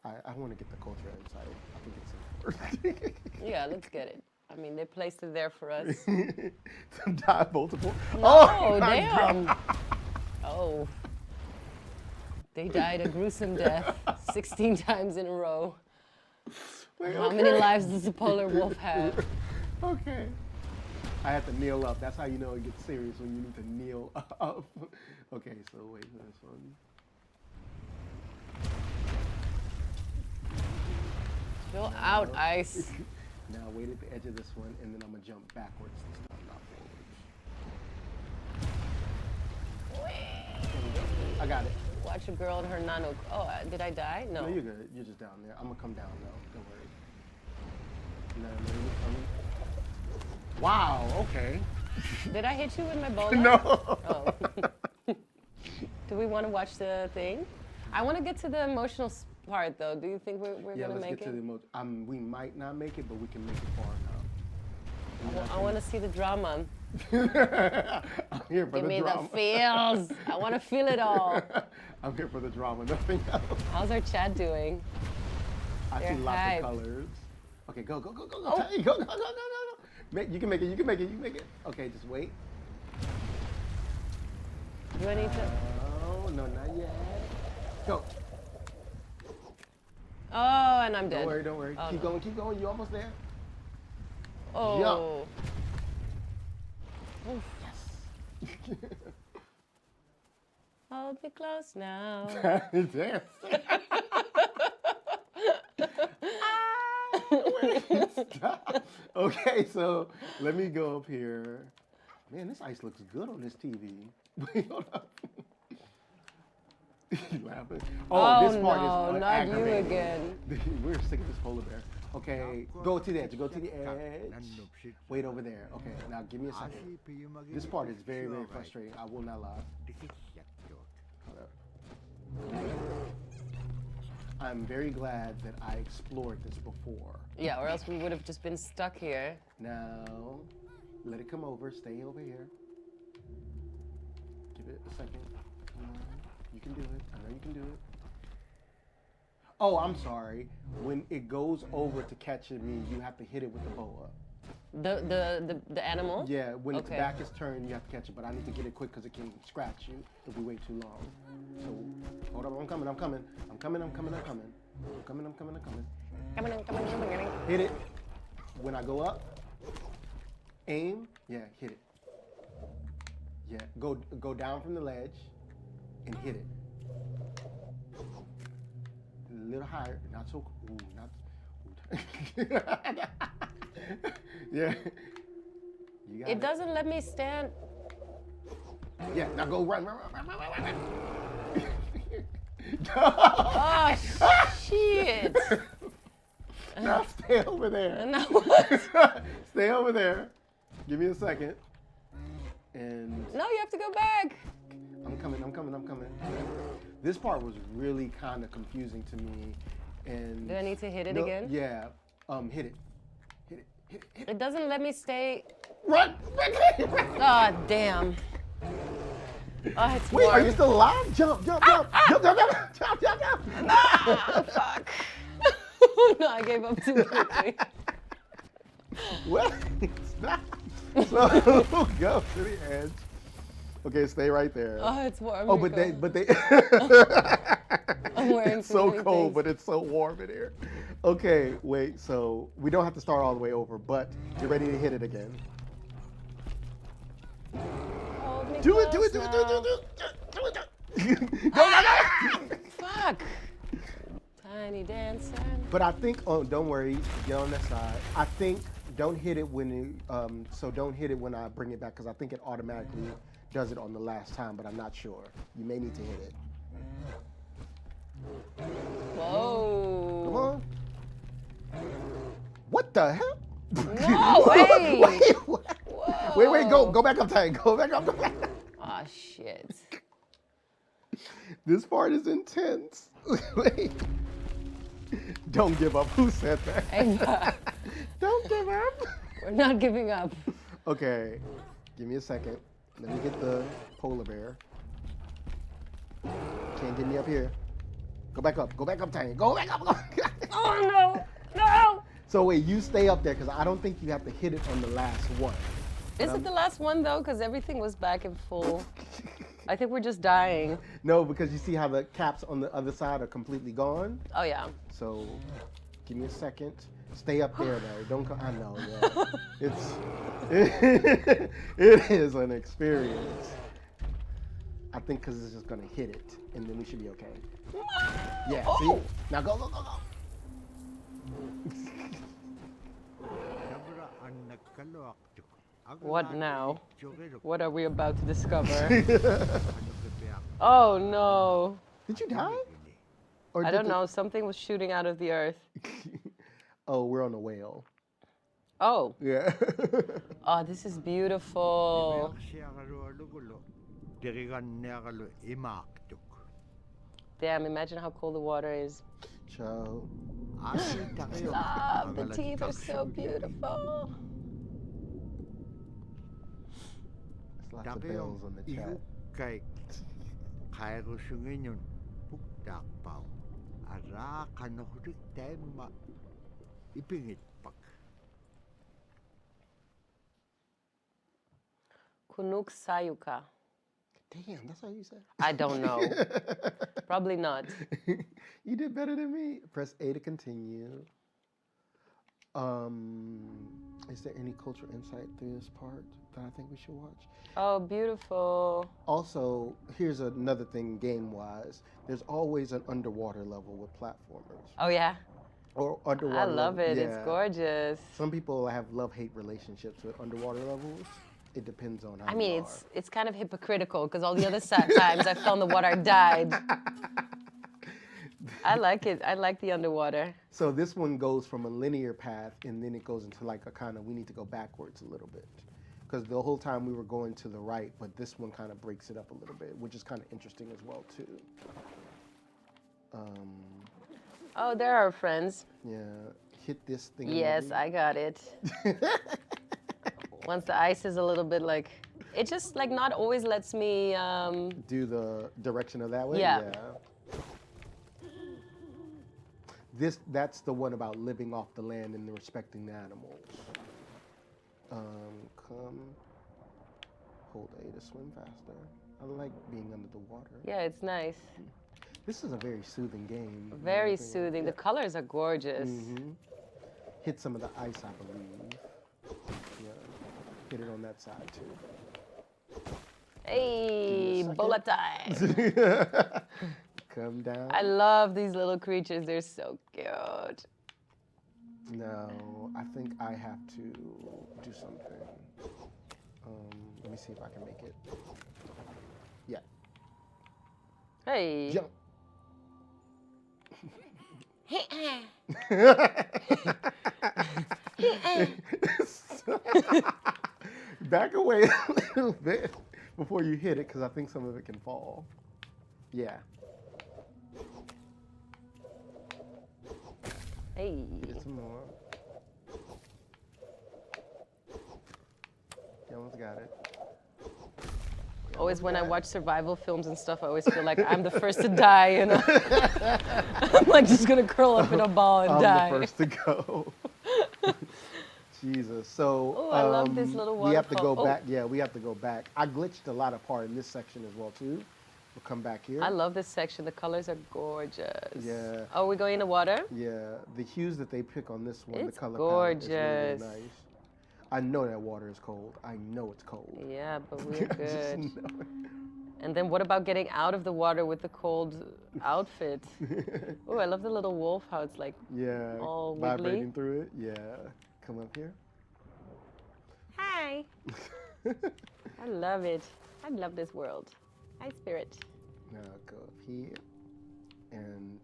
I want to get the culture inside. I think it's in first. Yeah, let's get it. I mean, they placed it there for us. Some die multiple. No, Oh, my damn. God. Oh. They died a gruesome death 16 times in a row. Wait, How many lives does a polar wolf have? Okay. I have to kneel up. That's how you know it gets serious, when you need to kneel up. Okay, so wait for this one. Fill out ice. Now wait at the edge of this one, and then I'm gonna jump backwards this time, not forwards. I got it. Watch a girl and her nano. Oh, did I die? No. No, you're good. You're just down there. I'm gonna come down though. Don't worry. No, no. Wow. Okay. Did I hit you with my bola? No. Oh. Do we want to watch the thing? I want to get to the emotional part though. Do you think we're Yeah, gonna let's make get to it? the we might not make it, but we can make it far enough. I want to see the drama. I'm here for Give the me drama. the feels. I want to feel it all. I'm here for the drama, nothing else. How's our chat doing? I They're see lots hyped. of colors. Okay, go, go, go, go, go. Oh. Teddy, go, go, go, go, go, go. You can make it, you can make it, you can make it. Okay, just wait. Do I need to? Oh, no, not yet. Go. Oh, and I'm dead. Don't worry, don't worry. Oh, Keep no. going, keep going. You're almost there. Oh. Oof. Yes. Hold me close now. Dance. Stop. Okay, so let me go up here. Man, this ice looks good on this TV. Wait, hold up. You laughing? Oh, this part no, is not you aggravating. again. We're sick of this polar bear. Okay, go to the edge. Go to the edge. Wait over there. Okay, now give me a second. This part is very, very frustrating. I will not lie. Hold up. I'm very glad that I explored this before. Yeah, or else we would have just been stuck here. Now, let it come over. Stay over here. Give it a second. Come on. You can do it. I know you can do it. Oh, I'm sorry. When it goes over to catching me, you have to hit it with the boa. The animal? Yeah, when its Okay. back is turned, you have to catch it. But I need to get it quick because it can scratch you if we wait too long. So, hold up. I'm coming. I'm coming. I'm coming. I'm coming. I'm coming. I'm coming. I'm coming. I'm coming. Come on, come on, come on. Hit it. When I go up, aim. Yeah, hit it. Yeah, go down from the ledge and hit it. A little higher, not so. Ooh, not. Yeah. You got It doesn't let me stand. Yeah, now go run. Oh, shit. Now stay over there. Now what? Stay over there. Give me a second. And No, you have to go back. I'm coming. I'm coming. I'm coming. This part was really kind of confusing to me. And Do I need to hit it No, again? Yeah. Hit it. Hit it. Hit it. Hit it. It doesn't let me stay. Run! Oh, damn. Oh, it's Wait, are warm. you still alive? Jump! Jump! Jump! Jump! Jump! Jump! Jump! Jump! Ah, fuck. No, I gave up too quickly. Well, stop. So go to the edge. Okay, stay right there. Oh, it's warm. Oh, Rico. but they. I'm wearing It's too so many cold, things. but it's so warm in here. Okay, wait. So we don't have to start all the way over, but you're ready to hit it again. Hold me Do it! Do close it! Do it! Do it! now. Do it! Do it! Do it! Go! Go! Go! Fuck. Tiny dancer. But I think, oh, don't worry, get on that side. I think don't hit it when so don't hit it when I bring it back because I think it automatically does it on the last time, but I'm not sure. You may need to hit it. Whoa. Come on. What the hell? No, wait. Wait, go back up, Tiny. Go back up. Oh, shit. This part is intense. Wait. Don't give up. Who said that? Don't give up. We're not giving up. Okay, give me a second. Let me get the polar bear. Can't get me up here. Go back up, Tiny. Go back up. Oh, no. No. So wait, you stay up there because I don't think you have to hit it on the last one. Is it the last one, though? Because everything was back in full. I think we're just dying. No, because you see how the caps on the other side are completely gone? Oh, yeah. So give me a second. Stay up there, though. Don't come. I know, yeah. It is an experience. I think because it's just going to hit it, and then we should be okay. Yeah, see? Now go. What now? What are we about to discover? Oh, no. Did you die? Or I did don't know. Something was shooting out of the earth. Oh, we're on a whale. Oh. Yeah. Oh, this is beautiful. Damn, imagine how cold the water is. Ciao. Love, the teeth are so beautiful. There's lots of bells on the chat. Kunuk Sayuka. Damn, that's how you say it? I don't know. Probably not. You did better than me. Press A to continue. Is there any cultural insight through this part that I think we should watch? Oh, beautiful. Also, here's another thing game-wise. There's always an underwater level with platformers. Oh, yeah? Or underwater I love level. it. It's Yeah. gorgeous. Some people have love-hate relationships with underwater levels. It depends on how I mean, you it's kind of hypocritical because all the other times I fell in the water, I died. I like it. I like the underwater. So this one goes from a linear path, and then it goes into like a kind of, we need to go backwards a little bit. Because the whole time we were going to the right, but this one kind of breaks it up a little bit, which is kind of interesting as well, too. Oh, there are friends. Yeah, hit this thing. Yes, I got it. Once the ice is a little bit like, it just like not always lets me do the direction of that way? Yeah. That's the one about living off the land and respecting the animals. Hold A to swim faster. I like being under the water. Yeah, it's nice. This is a very soothing game. Very soothing. Yeah. The colors are gorgeous. Hit some of the ice, I believe. Yeah. Hit it on that side too. Hey, bola time. Come down. I love these little creatures. They're so cute. No, I think I have to do something. Let me see if I can make it. Yeah. Hey. Jump. Back away a little bit before you hit it, because I think some of it can fall. Yeah. Hey. Get some more. You almost got it. Always when I watch survival films and stuff, I always feel like I'm the first to die, you know? I'm like just gonna curl up in a ball and die. I'm the first to go. Jesus. So Oh, I love this little we have to go waterfall. back. Yeah, we have to go back. I glitched a lot of part in this section as well too. We'll come back here. I love this section. The colors are gorgeous. Yeah. Oh, we're going in the water? Yeah, the hues that they pick on this one, It's the color palette is really, gorgeous. really nice. I know that water is cold. I know it's cold. Yeah, but we're I just good. know it. And then what about getting out of the water with the cold outfit? Oh, I love the little wolf, how it's like Yeah, all vibrating wiggly. through it. Yeah, come up here. Hi. I love it. I love this world. Hi, Spirit. Now go up here, and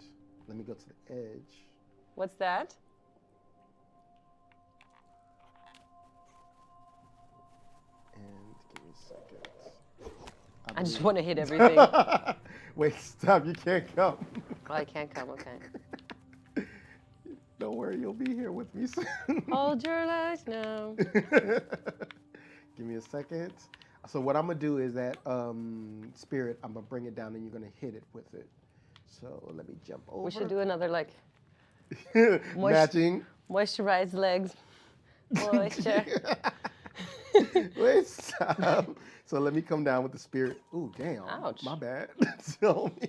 let me go to the edge. What's that? And give me a second. I just believe- want to hit everything. Wait, stop! You can't come. Oh, I can't come, okay. Don't worry, you'll be here with me soon. Hold your lies now. Give me a second. So what I'm gonna do is that spirit, I'm gonna bring it down and you're gonna hit it with it. So let me jump over. We should do another like matching. moisturized legs. Moisture. Wait, stop. So let me come down with the spirit. Ooh, damn. Ouch. My bad. Tell me.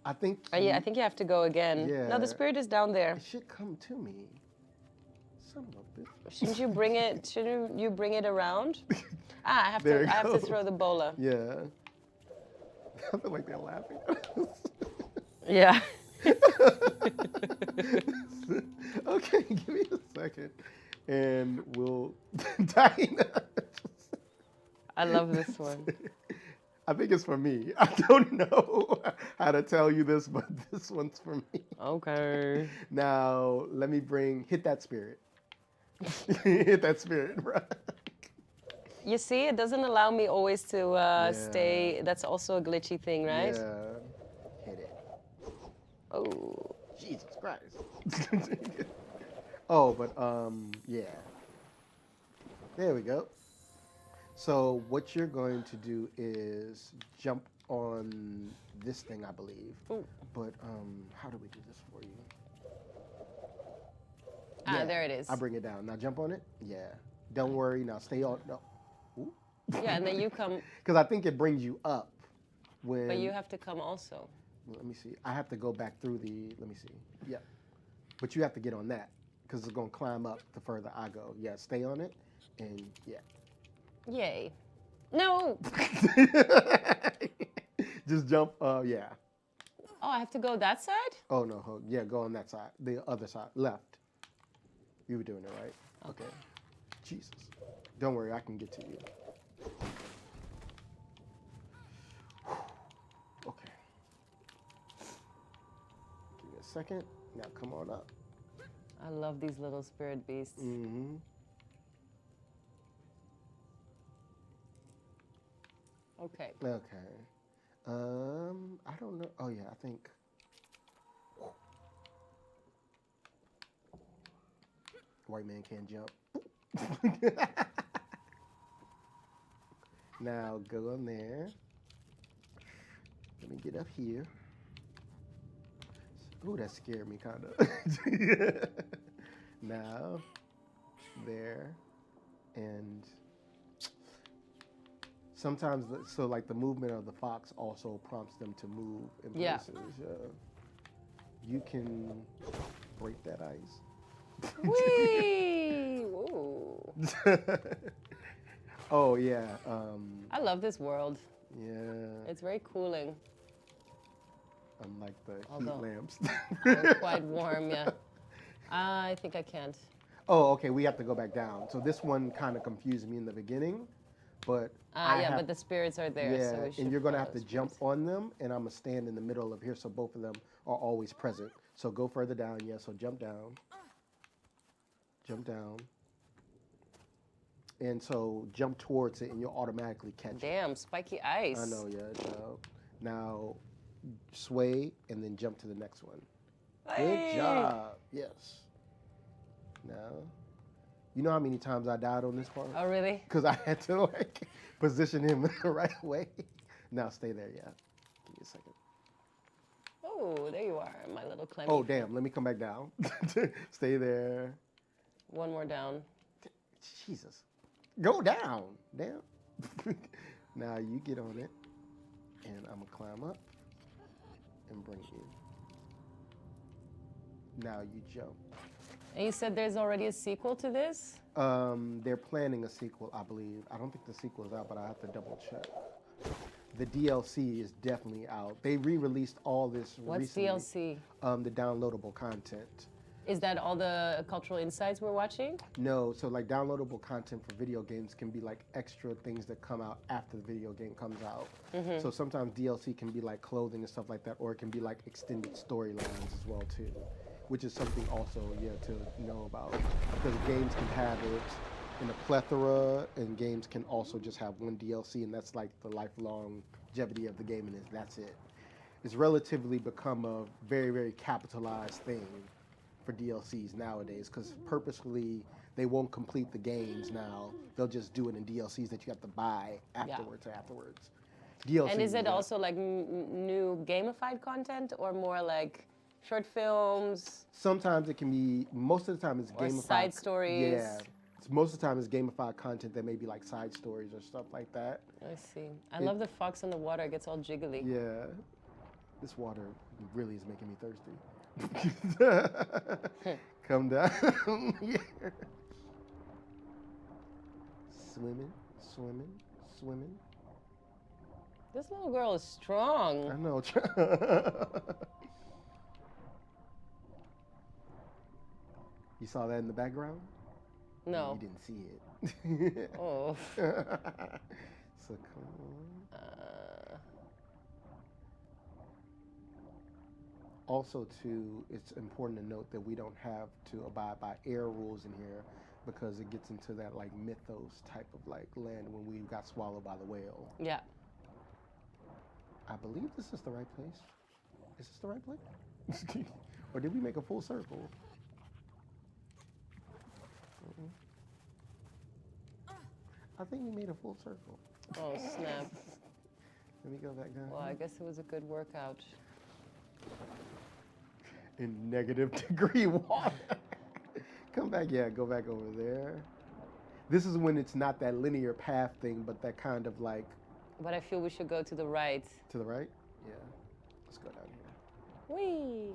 I think. Oh, yeah, I think you have to go again. No, Yeah. the spirit is down there. It should come to me. Son of a bitch. Shouldn't you bring it? Shouldn't you bring it around? Ah, I have There to. it I have to goes. throw the bola. Yeah. I feel like they're laughing. Yeah. Okay, give me a second, and we'll. Diana. I love this one. I think it's for me. I don't know how to tell you this, but this one's for me. Okay. Now let me hit that spirit. Hit that spirit, bro. You see, it doesn't allow me always to stay. That's also a glitchy thing, right? Yeah. Hit it. Oh. Jesus Christ. Oh, but yeah. There we go. So what you're going to do is jump on this thing, I believe. Ooh. But how do we do this for you? Ah, there it is. I bring it down. Now jump on it. Yeah. Don't worry. Now stay on. No. Yeah, and then you come, Because I think it brings you up when. but you have to come also. Let me see. I have to go back through the. Let me see. Yeah. But you have to get on that because it's going to climb up the further I go. Yeah. Stay on it, and yeah. Yay. No. Just jump. Yeah. Oh, I have to go that side? Oh no. Yeah. Go on that side. The other side. Left. You were doing it right. Okay. Jesus. Don't worry. I can get to you. Okay. Give me a second. Now come on up. I love these little spirit beasts. Mm-hmm. Okay. Okay. I don't know. Oh yeah, I think. White man can't jump. Now go on there. Let me get up here. Ooh, that scared me kind of. Now, there, and sometimes, so like the movement of the fox also prompts them to move in Yeah. places. You can break that ice. Whee! Ooh. Oh yeah, I love this world. yeah. It's very cooling. Unlike the Although- heat lamps. It's quite warm, yeah. I think I can't. Oh, okay. We have to go back down. So this one kind of confused me in the beginning, but Yeah, but the spirits are there, yeah, so we should and you're gonna follow have to the jump spirits. on them, and I'm gonna stand in the middle of here, so both of them are always present. So go further down, yeah. So jump down, and so jump towards it, and you'll automatically catch it. Damn, spiky ice. I know, yeah. So now sway, and then jump to the next one. Hey! Good job. Yes. Now, you know how many times I died on this part? Oh, really? Because I had to like position him in the right way. Now stay there, yeah. Give me a second. Oh, there you are, my little Clemmy. Oh damn, let me come back down. Stay there. One more down. Jesus. Go down. Damn. Now you get on it. And I'm gonna climb up and bring you. Now you jump. And you said there's already a sequel to this? They're planning a sequel, I believe. I don't think the sequel is out, but I have to double check. the DLC is definitely out. They re-released all this What's recently. DLC? The downloadable content. Is that all the cultural insights we're watching? No, so like downloadable content for video games can be like extra things that come out after the video game comes out. So sometimes DLC can be like clothing and stuff like that, or it can be like extended storylines as well too, which is something also to know about, because games can have it in a plethora, and games can also just have one DLC, and that's like the lifelong longevity of the game, and that's it. It's relatively become a very, very capitalized thing for DLCs nowadays, because purposefully they won't complete the games now. They'll just do it in DLCs that you have to buy afterwards. DLCs, And is it also like new gamified content, or more like short films? Sometimes it can be, most of the time it's Or gamified. side stories. Yeah. Most of the time it's gamified content that may be like side stories or stuff like that. I see. I love the fox in the water. It gets all jiggly. Yeah. This water really is making me thirsty. Come down. Yeah. Swimming, swimming, swimming. This little girl is strong. I know. You saw that in the background? No. You didn't see it. Oh. So come on. Also, too, it's important to note that we don't have to abide by air rules in here, because it gets into that like mythos type of like land when we got swallowed by the whale. Yeah. I believe this is the right place. Is this the right place? Or did we make a full circle? I think we made a full circle. Oh, snap. Let me go back down. Well, I guess it was a good workout. In -degree water. Come back, yeah, go back over there. This is when it's not that linear path thing, but that kind of like... But I feel we should go to the right. To the right? Yeah. Let's go down here. Whee!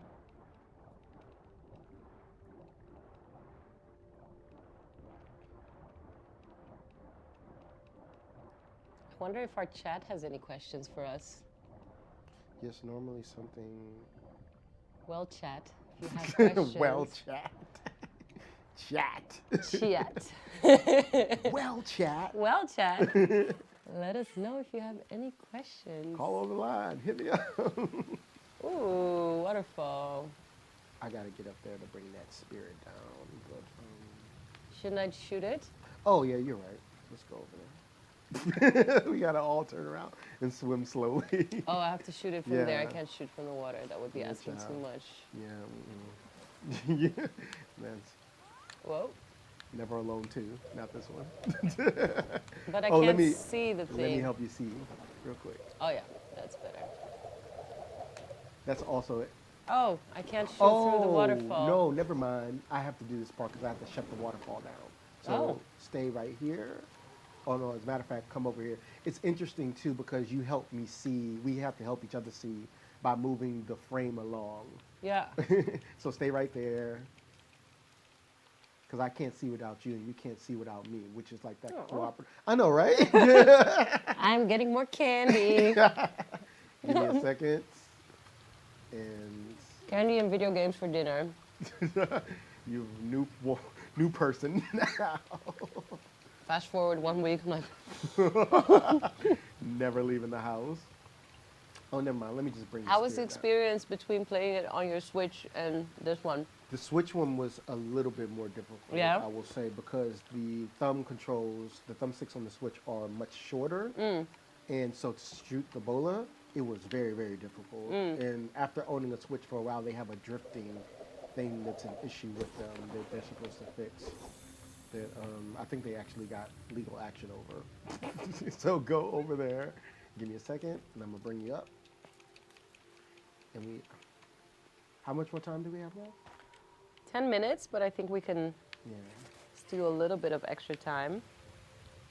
I wonder if our chat has any questions for us. Yes, normally something... Well, chat, if you have questions. Well, chat. Chat. Chat. Well, chat. Well, chat. Let us know if you have any questions. Call on the line. Hit me up. Ooh, waterfall. I gotta get up there to bring that spirit down. But, Shouldn't I shoot it? oh, yeah, you're right. Let's go over there. We gotta all turn around and swim slowly. Oh, I have to shoot it from there. I Yeah. can't shoot from the water. That would be Good asking job. too much. Yeah. Yeah. That's Whoa. Never Alone 2. Not this one. But I Oh, can't see the thing. Let me help you see real quick. Oh, yeah, that's better. That's also it. Oh, I can't shoot through the waterfall. No, never mind. I have to do this part because I have to shut the waterfall down. So Oh. stay right here. Oh no, as a matter of fact, come over here. It's interesting too because you help me see. We have to help each other see by moving the frame along. Yeah. So stay right there. Because I can't see without you and you can't see without me, which is like that cooperative. I know, right? I'm getting more candy. Give me a second. And Candy and video games for dinner. you new person now. Fast forward 1 week, I'm like, Never leaving the house. Oh, never mind. Let me just bring. how was the spirit down. experience between playing it on your Switch and this one? The Switch one was a little bit more difficult, Yeah? I will say, because the thumb controls, the thumbsticks on the Switch are much shorter. And so to shoot the bola, it was very, very difficult. And after owning a Switch for a while, they have a drifting thing that's an issue with them that they're supposed to fix. That I think they actually got legal action over. So go over there. Give me a second, and I'm going to bring you up. And how much more time do we have left? 10 minutes, but I think we can Yeah. steal a little bit of extra time.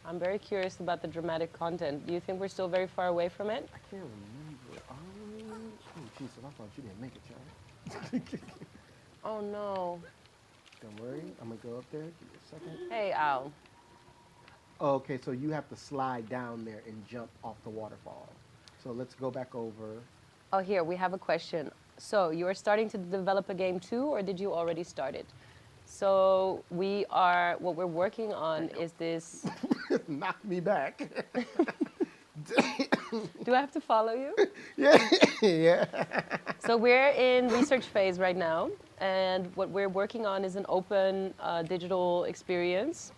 I'm very curious about the dramatic content. Do you think we're still very far away from it? I can't remember. Oh, Jesus, I thought you didn't make it, Charlie. Oh no. Don't worry, I'm gonna go up there. Give me a second. Hey, Al. Oh, okay, so you have to slide down there and jump off the waterfall. So let's go back over. Oh, here, we have a question. So you are starting to develop a game too, or did you already start it? So what we're working on is this. Knock me back. Do I have to follow you? Yeah. So we're in research phase right now, and what we're working on is an open digital experience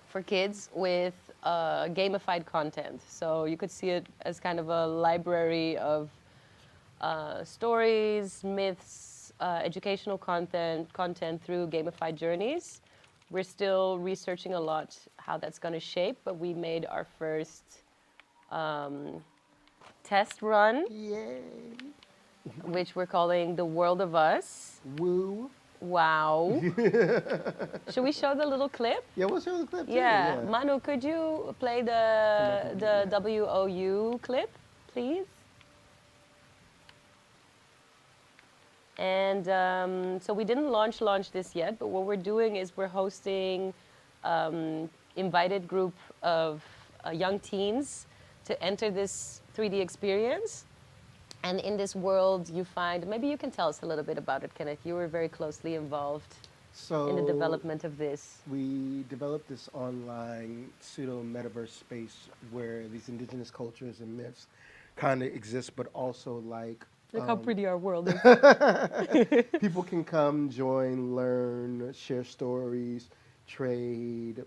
for kids with gamified content. So you could see it as kind of a library of stories, myths, educational content through gamified journeys. We're still researching a lot how that's going to shape, but we made our first test run, Yay. which we're calling The World of Us. Woo. Wow. Should we show the little clip? Yeah, we'll show the clip too. Yeah. Manu, could you play the WOU clip, please? And so we didn't launch this yet, but what we're doing is we're hosting invited group of young teens to enter this 3D experience. And in this world, you find, maybe you can tell us a little bit about it, Kenneth. You were very closely involved in the development of this. We developed this online pseudo-metaverse space where these indigenous cultures and myths kind of exist, but also like... Look how pretty our world is. people can come, join, learn, share stories, trade.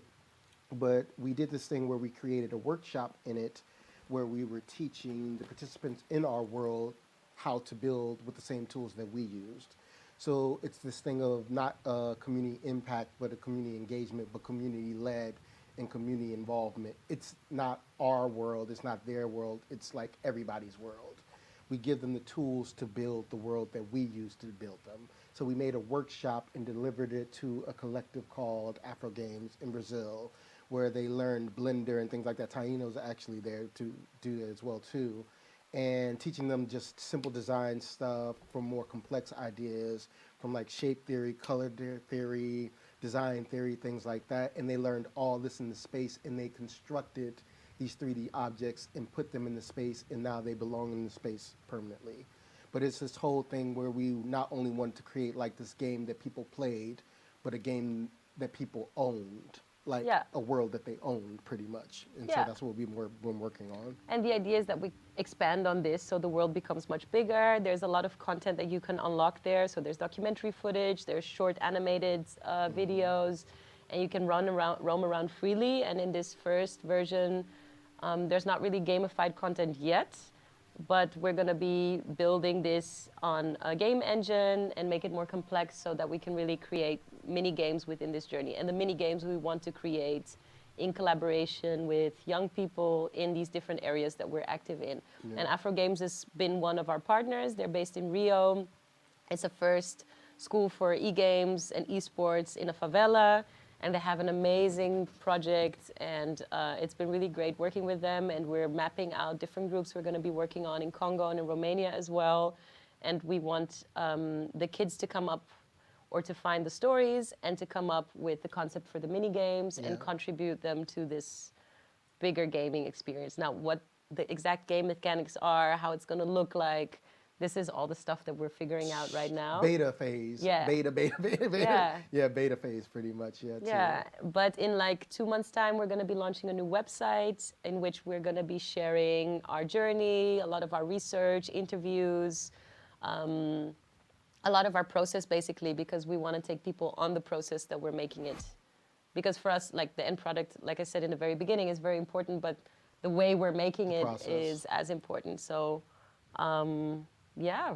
But we did this thing where we created a workshop in it where we were teaching the participants in our world how to build with the same tools that we used. So it's this thing of not a community impact, but a community engagement, but community-led and community involvement. It's not our world, it's not their world, it's like everybody's world. We give them the tools to build the world that we use to build them. So we made a workshop and delivered it to a collective called Afro Games in Brazil, where they learned Blender and things like that. Taino's actually there to do that as well too. And teaching them just simple design stuff from more complex ideas, from like shape theory, color theory, design theory, things like that. And they learned all this in the space, and they constructed these 3D objects and put them in the space, and now they belong in the space permanently. But it's this whole thing where we not only wanted to create like this game that people played, but a game that people owned, like a world that they owned pretty much. And so that's what we've been working on. And the idea is that we expand on this so the world becomes much bigger. There's a lot of content that you can unlock there. So there's documentary footage, there's short animated videos, and you can roam around freely. And in this first version, there's not really gamified content yet, but we're going to be building this on a game engine and make it more complex so that we can really create mini games within this journey. And the mini games we want to create in collaboration with young people in these different areas that we're active in. Yeah. And Afro Games has been one of our partners. They're based in Rio. It's a first school for e-games and esports in a favela. And they have an amazing project, and it's been really great working with them. And we're mapping out different groups we're going to be working on in Congo and in Romania as well. And we want the kids to come up or to find the stories and to come up with the concept for the mini games and contribute them to this bigger gaming experience. Now, what the exact game mechanics are, how it's going to look like, this is all the stuff that we're figuring out right now. Beta phase. Yeah. Beta. Yeah. Yeah, beta phase pretty much. Yeah. Yeah, but in like 2 months' time, we're going to be launching a new website in which we're going to be sharing our journey, a lot of our research, interviews, a lot of our process basically, because we want to take people on the process that we're making it. Because for us, like the end product, like I said in the very beginning, is very important, but the way we're making it is as important. So, yeah.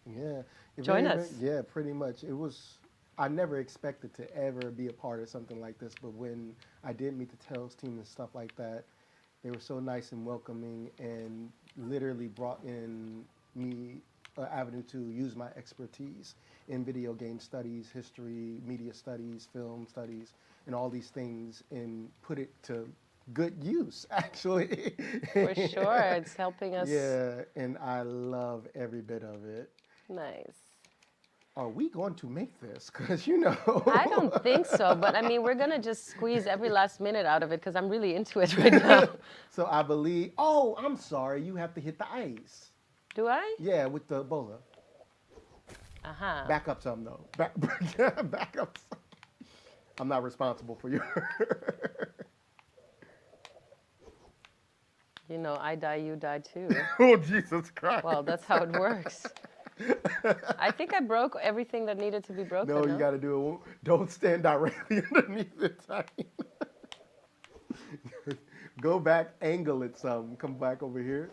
Yeah. Join us. Yeah, pretty much. It was, I never expected to ever be a part of something like this, but when I did meet the Tails team and stuff like that, they were so nice and welcoming and literally brought in me an avenue to use my expertise in video game studies, history, media studies, film studies, and all these things, and put it to good use, actually. For sure, it's helping us. Yeah, and I love every bit of it. Nice. are we going to make this? Because, you know. I don't think so, but I mean, we're gonna just squeeze every last minute out of it because I'm really into it right now. So I believe, oh, I'm sorry, you have to hit the ice. Do I? Yeah, with the bola. Uh-huh. Back up some, though. Back up some. I'm not responsible for your. You know, I die, you die too. Oh, Jesus Christ. Well, that's how it works. I think I broke everything that needed to be broken. No, you got to do it. Don't stand directly underneath the time. Go back, angle it some. Come back over here.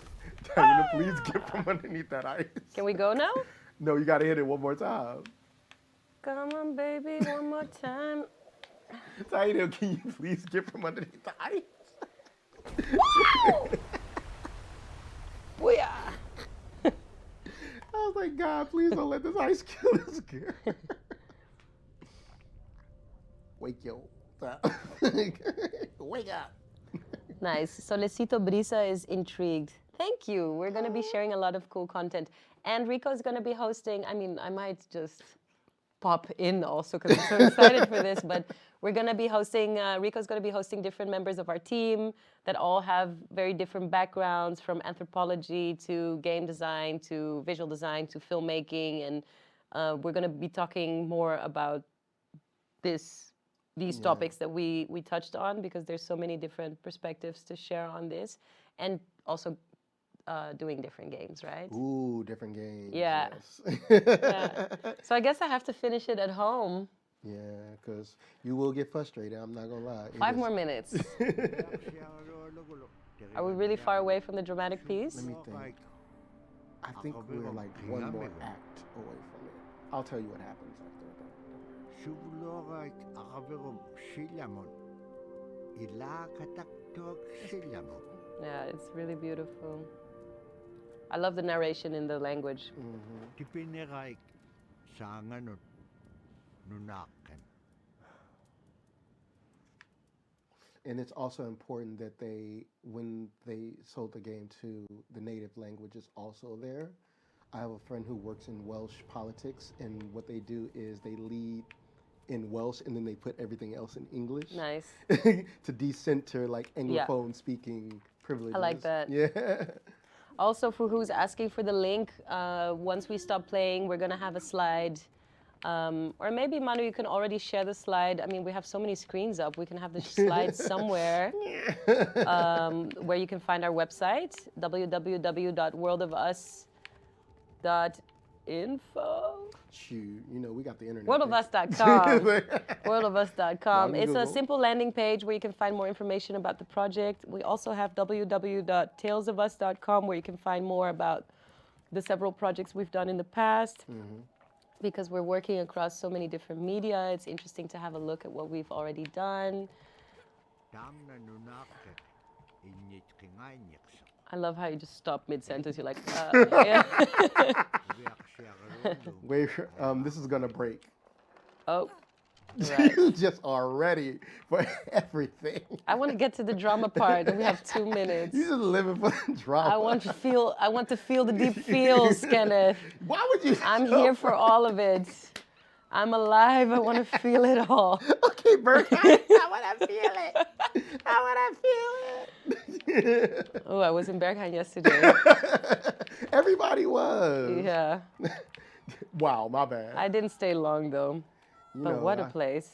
Diana, please get from underneath that ice. Can we go now? No, you got to hit it one more time. Come on, baby, one more time. Diana, can you please get from underneath the ice? Woo! Booyah! I was like, God, please don't let this ice kill this girl. Wake yo. Wake up. Nice. Solecito Brisa is intrigued. Thank you. We're going to be sharing a lot of cool content. And Rico is going to be hosting, I mean, I might just pop in also because I'm so excited for this, but we're going to be hosting, Rico's going to be hosting different members of our team that all have very different backgrounds, from anthropology to game design to visual design to filmmaking. And we're going to be talking more about these topics that we touched on, because there's so many different perspectives to share on this, and also doing different games, right? Ooh, different games. Yeah. Yes. Yeah. So I guess I have to finish it at home. Yeah, because you will get frustrated. I'm not going to lie. 5 more minutes. Are we really far away from the dramatic piece? Let me think. I think we're like one more act away from it. I'll tell you what happens after that. Subulogait akaberom silamon. Ilakataktok silamon. Yeah, it's really beautiful. I love the narration in the language. Tipinerai sanganot nunakan. And it's also important that when they sold the game to, the native language is also there. I have a friend who works in Welsh politics, and what they do is they lead in Welsh and then they put everything else in English. Nice. To decenter like Anglophone speaking privileges. I like that. Yeah. Also, for who's asking for the link, once we stop playing, we're going to have a slide. Or maybe, Manu, you can already share the slide. I mean, we have so many screens up. We can have the slide somewhere where you can find our website, www.worldofus.info. Shoot, you know, we got the internet. Worldofus.com. Worldofus.com. Wow, It's a Google. simple landing page where you can find more information about the project. We also have www.talesofus.com, where you can find more about the several projects we've done in the past. Because we're working across so many different media, it's interesting to have a look at what we've already done. I love how you just stop mid-sentence. You're like, yeah. Wait, this is gonna break. Oh, right. You just are ready for everything. I want to get to the drama part, and we have 2 minutes. You just living for the drama. I want to feel the deep feels, Kenneth. Why would you? I'm here for all of it. I'm alive. I want to feel it all. Okay, Berkheim. I want to feel it. I want to feel it. Oh, I was in Berghain yesterday. Everybody was. Yeah. Wow, my bad. I didn't stay long though. You But know, what a place.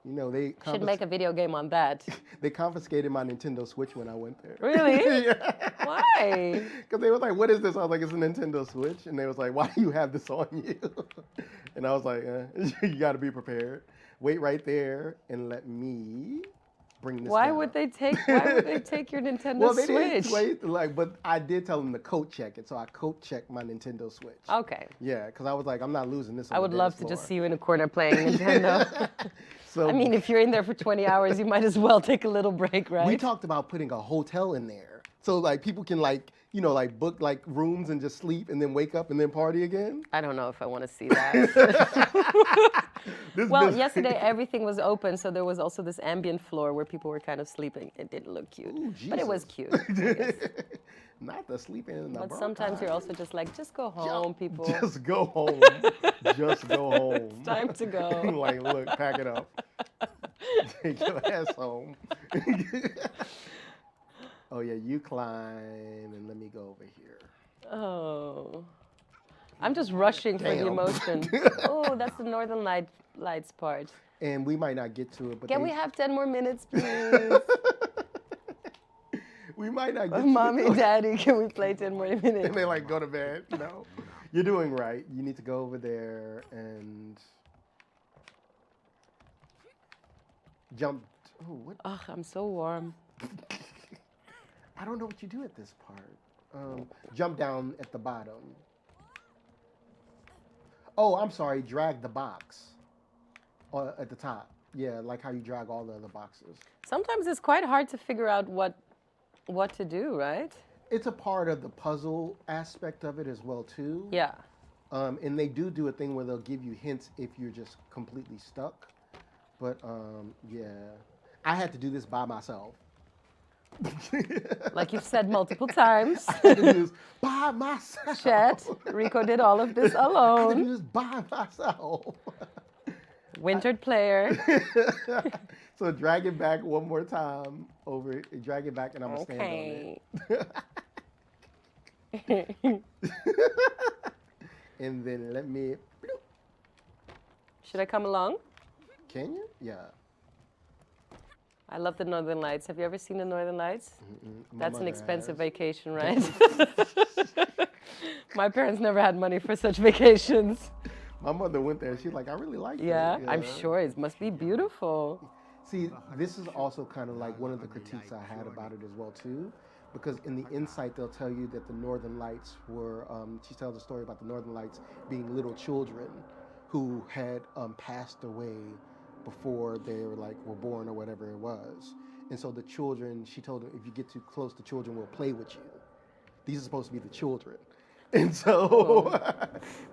You know, they Should make a video game on that. They confiscated my Nintendo Switch when I went there. Really? Yeah. Why? Because they was like, what is this? I was like, it's a Nintendo Switch. And they was like, why do you have this on you? And I was like, you got to be prepared. Wait right there and let me bring this Why down. would they take your Nintendo Well, they Switch? didn't wait, like, but I did tell them to coat check it. So I coat checked my Nintendo Switch. Okay. Yeah, because I was like, I'm not losing this on I would the love dance to just floor. see you in a corner playing Nintendo. So I mean, if you're in there for 20 hours, you might as well take a little break, right? we talked about putting a hotel in there. So like people can like, you know, like book like rooms and just sleep and then wake up and then party again. I don't know if I want to see that. Well, yesterday everything was open, so there was also this ambient floor where people were kind of sleeping. It didn't look cute, Ooh, but it was Jesus. cute. I guess. Not the sleeping in the But bar sometimes you're time. also just like, just go home, people. Just go home. Just go home. It's time to go. Like, look, pack it up. Take your ass home. Oh yeah, you climb, and let me go over here. Oh. I'm just rushing for the Damn. emotion. Oh, that's the Northern Lights part. And we might not get to it, but Can we have 10 more minutes, please? we might not get Mommy, to it. Daddy, can we play 10 more minutes? And they like go to bed. No, you're doing right. You need to go over there and jump. Oh, what? Ugh, I'm so warm. I don't know what you do at this part. Jump down at the bottom. Oh, I'm sorry. Drag the box at the top. Yeah, like how you drag all the other boxes. Sometimes it's quite hard to figure out what to do, right? It's a part of the puzzle aspect of it as well too. Yeah. And they do a thing where they'll give you hints if you're just completely stuck. But yeah, I had to do this by myself. Like you've said multiple times. I had to do this by myself. Chet, Rico did all of this I had to do alone. this by myself. Wintered player. So drag it back one more time over. Drag it back, and I'm gonna stand on it. And then let me. Should I come along? Can you? Yeah. I love the Northern Lights. Have you ever seen the Northern Lights? My That's an mother expensive has. vacation, right? My parents never had money for such vacations. My mother went there. She's like, I really like Yeah, it. I'm sure it must be beautiful. See, this is also kind of like one of the critiques I had about it as well too, because in the insight they'll tell you that the Northern Lights were. She tells a story about the Northern Lights being little children who had passed away before they were born or whatever it was, and so the children. She told them, if you get too close, the children will play with you. These are supposed to be the children. And so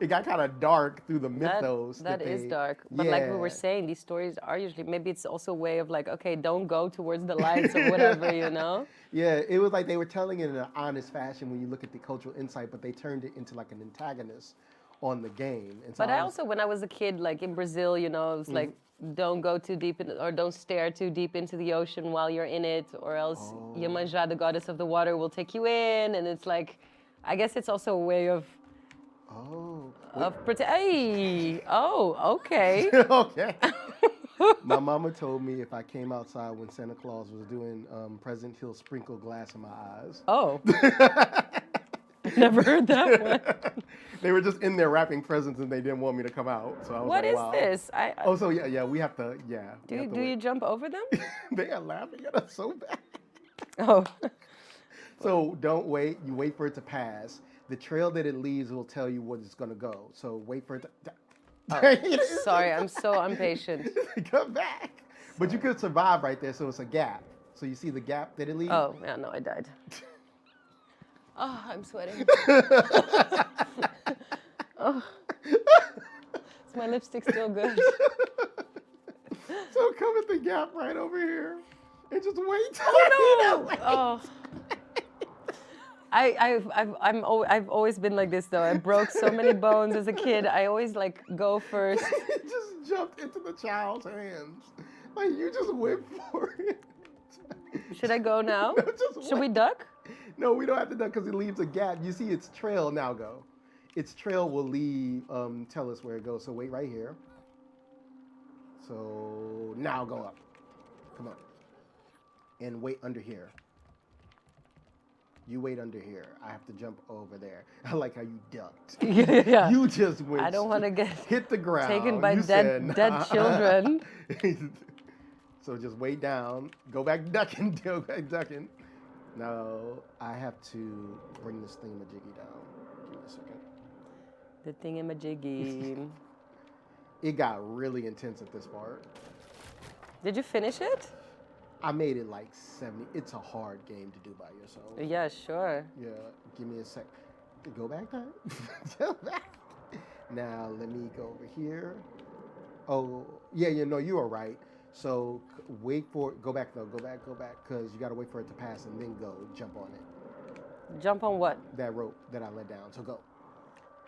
it got kind of dark through the mythos. That is they- dark. But like we were Yeah. saying, these stories are usually, maybe it's also a way of like, okay, don't go towards the lights or whatever, you know? Yeah, it was like they were telling it in an honest fashion when you look at the cultural insight, but they turned it into like an antagonist on the game. And so But I was- also, when I was a kid, like in Brazil, you know, it was like, don't go too deep in, or don't stare too deep into the ocean while you're in it, or else Iemanjá, the goddess of the water, will take you in. And it's like, I guess it's also a way of Hey, oh, okay. Okay. My mama told me if I came outside when Santa Claus was doing present, he'll sprinkle glass in my eyes. Oh. Never heard that one. They were just in there wrapping presents and they didn't want me to come out. So I was What like, is wow. this? Oh, so yeah, we have to, yeah. we have to Do you wait. jump over them? They are laughing at us so bad. Oh. So don't wait. You wait for it to pass. The trail that it leaves will tell you where it's going to go. So wait for it to... Sorry, I'm so impatient. Come back. But you could survive right there, so it's a gap. So you see the gap that it leaves? Oh, yeah, no, I died. Oh, I'm sweating. Oh. Is my lipstick still good? So come at the gap right over here and just wait. Oh, no! Oh. I've always been like this though. I broke so many bones as a kid. I always like go first. It just jumped into the child's hands. Like you just went for it. Should I go now? No, just Should we wait. duck? No, we don't have to duck because it leaves a gap. You see its trail now go. Its trail will leave, tell us where it goes. So wait right here. So now go up. Come on. And wait under here. You wait under here. I have to jump over there. I like how you ducked. Yeah. You just went. I don't want to get hit the ground. taken by You dead said, dead nah. children. So just wait down. Go back ducking. Go back ducking. Now I have to bring this thingamajiggy down. Give me a second. The thingamajiggy. It got really intense at this part. Did you finish it? I made it like 70. It's a hard game to do by yourself. Yeah, sure. Yeah, give me a sec. Go back there. Go back. Now let me go over here. Oh, yeah, you are right. So wait for it. Go back though. Go back. Because you got to wait for it to pass and then go jump on it. Jump on what? That rope that I let down. So go.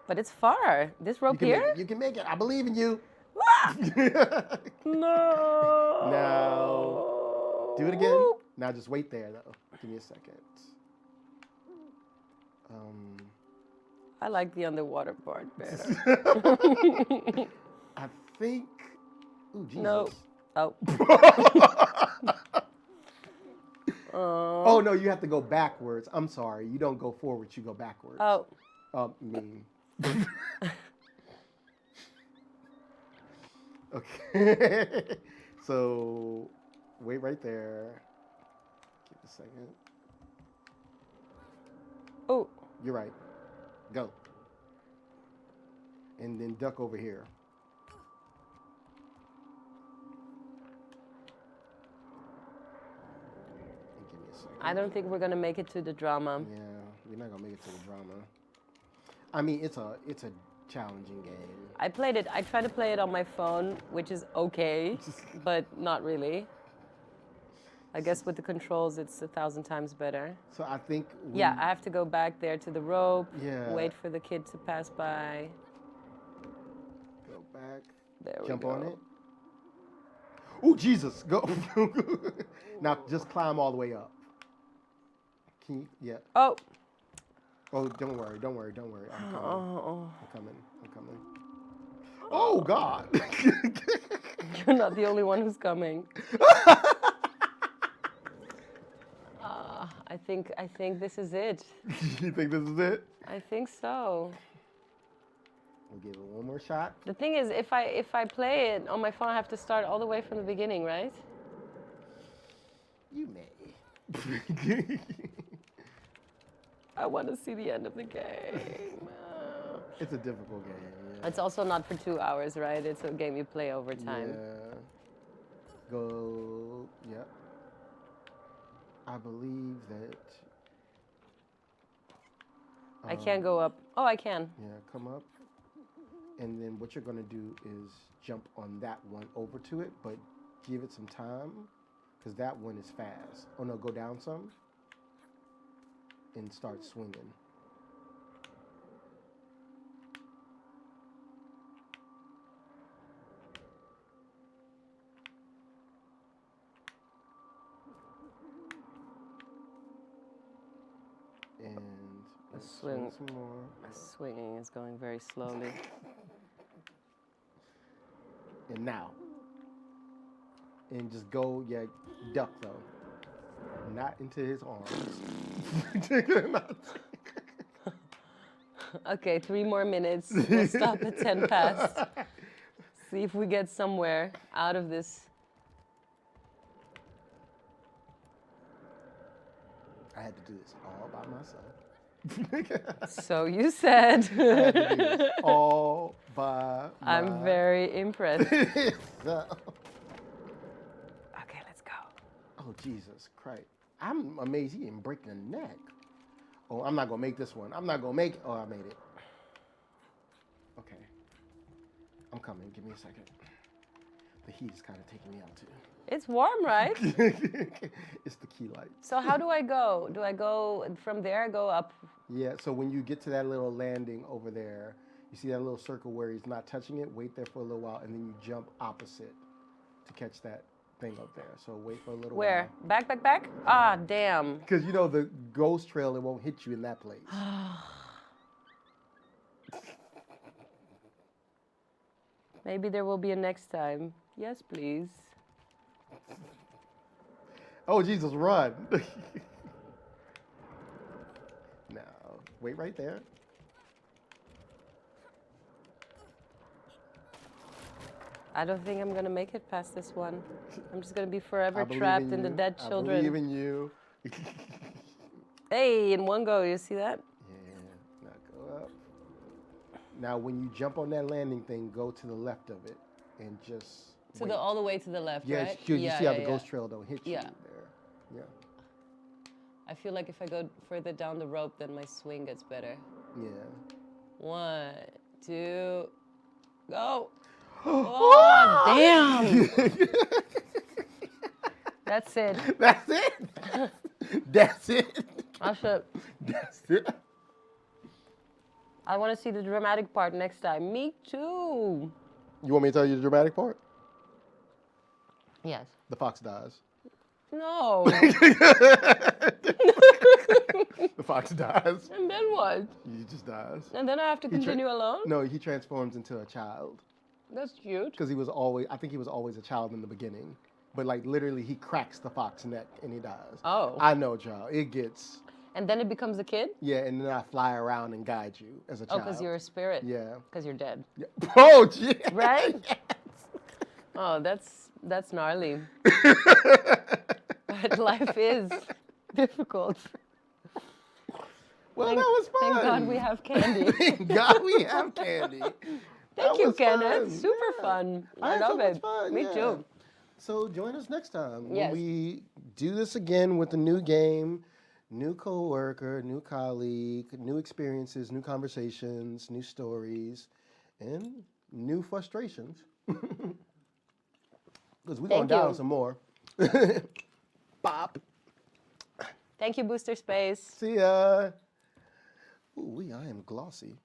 But it's far. This rope You can make here? it. You can make it. I believe in you. No. Now, do it again. Now just wait there though. Give me a second. I like the underwater part better. I think. Ooh, Jesus. No. Oh. Oh no, you have to go backwards. I'm sorry. You don't go forwards. You go backwards. Oh. Me. Okay. So wait right there. Give it a second. Oh. You're right. Go. And then duck over here. And give me a second. I don't think we're gonna make it to the drama. Yeah, we're not gonna make it to the drama. I mean, it's a challenging game. I tried to play it on my phone, which is okay, but not really. I guess with the controls, it's 1,000 times better. So I think. Yeah, I have to go back there to the rope. Yeah. Wait for the kid to pass by. Go back. There we Jump go. on it. Oh Jesus! Go. Now just climb all the way up. Can you? Yeah. Oh. Oh, don't worry. I'm coming. Oh. I'm coming. Oh God! You're not the only one who's coming. I think this is it. You think this is it? I think so. We'll give it one more shot. The thing is, if I play it on my phone, I have to start all the way from the beginning, right? You may. I want to see the end of the game. It's a difficult game. Yeah. It's also not for 2 hours, right? It's a game you play over time. Yeah. Go. Yep. I believe that. I can't go up. Oh, I can. Yeah, come up. And then what you're going to do is jump on that one over to it, but give it some time because that one is fast. Oh no, go down some and start swinging. And swing some more. Swinging is going very slowly. And now. And just go, yeah, duck though. Not into his arms. Okay, 3 more minutes. We'll stop at 10 past. See if we get somewhere out of this. I had to do this all by myself. So you said. I had to do this all by I'm very impressed. myself. Okay, let's go. Oh, Jesus Christ. I'm amazed he didn't break the neck. Oh, I'm not going to make this one. I'm not going to make it. Oh, I made it. Okay. I'm coming. Give me a second. The heat is kind of taking me out, too. It's warm, right? It's the key light. So how do I go? Do I go from there, go up? Yeah, so when you get to that little landing over there, you see that little circle where he's not touching it, wait there for a little while, and then you jump opposite to catch that thing up there. So wait for a little Where? while. Back? Ah, damn. Because you know the ghost trail, it won't hit you in that place. Maybe there will be a next time. Yes, please. Oh, Jesus, run. Now, wait right there. I don't think I'm gonna make it past this one. I'm just gonna be forever I believe trapped in the you. dead I children. believe in you. Hey, in one go, you see that? Yeah, now go up. Now, when you jump on that landing thing, go to the left of it and just wait. All the way to the left, Yeah, right? you see how the ghost trail don't hit you Yeah. there. Yeah. I feel like if I go further down the rope, then my swing gets better. Yeah. 1, 2, go. Oh, damn. That's it. That's it. That's it. That's it. That's it. I want to see the dramatic part next time. Me too. You want me to tell you the dramatic part? Yes. The fox dies. No. The fox dies. And then what? He just dies. And then I have to continue alone? No, he transforms into a child. That's cute. Because I think he was always a child in the beginning. But like literally he cracks the fox neck and he dies. Oh. I know, child. It gets, And then it becomes a kid? yeah, and then I fly around and guide you as a Oh, child. because you're a spirit. Yeah. Because you're dead. Yeah. Oh, gee. Right? Oh, that's gnarly. But life is difficult. Well, that was fun. Thank God we have candy. Thank God we have candy. Thank you, was Kenneth. fun. Super Yeah. fun. I had love so much it. fun, Me yeah. too. So join us next time Yes. when we do this again with a new game, new coworker, new colleague, new experiences, new conversations, new stories, and new frustrations. Because we're going Thank down you. some more. Bop. Thank you, Booster Space. See ya. Ooh, I am glossy.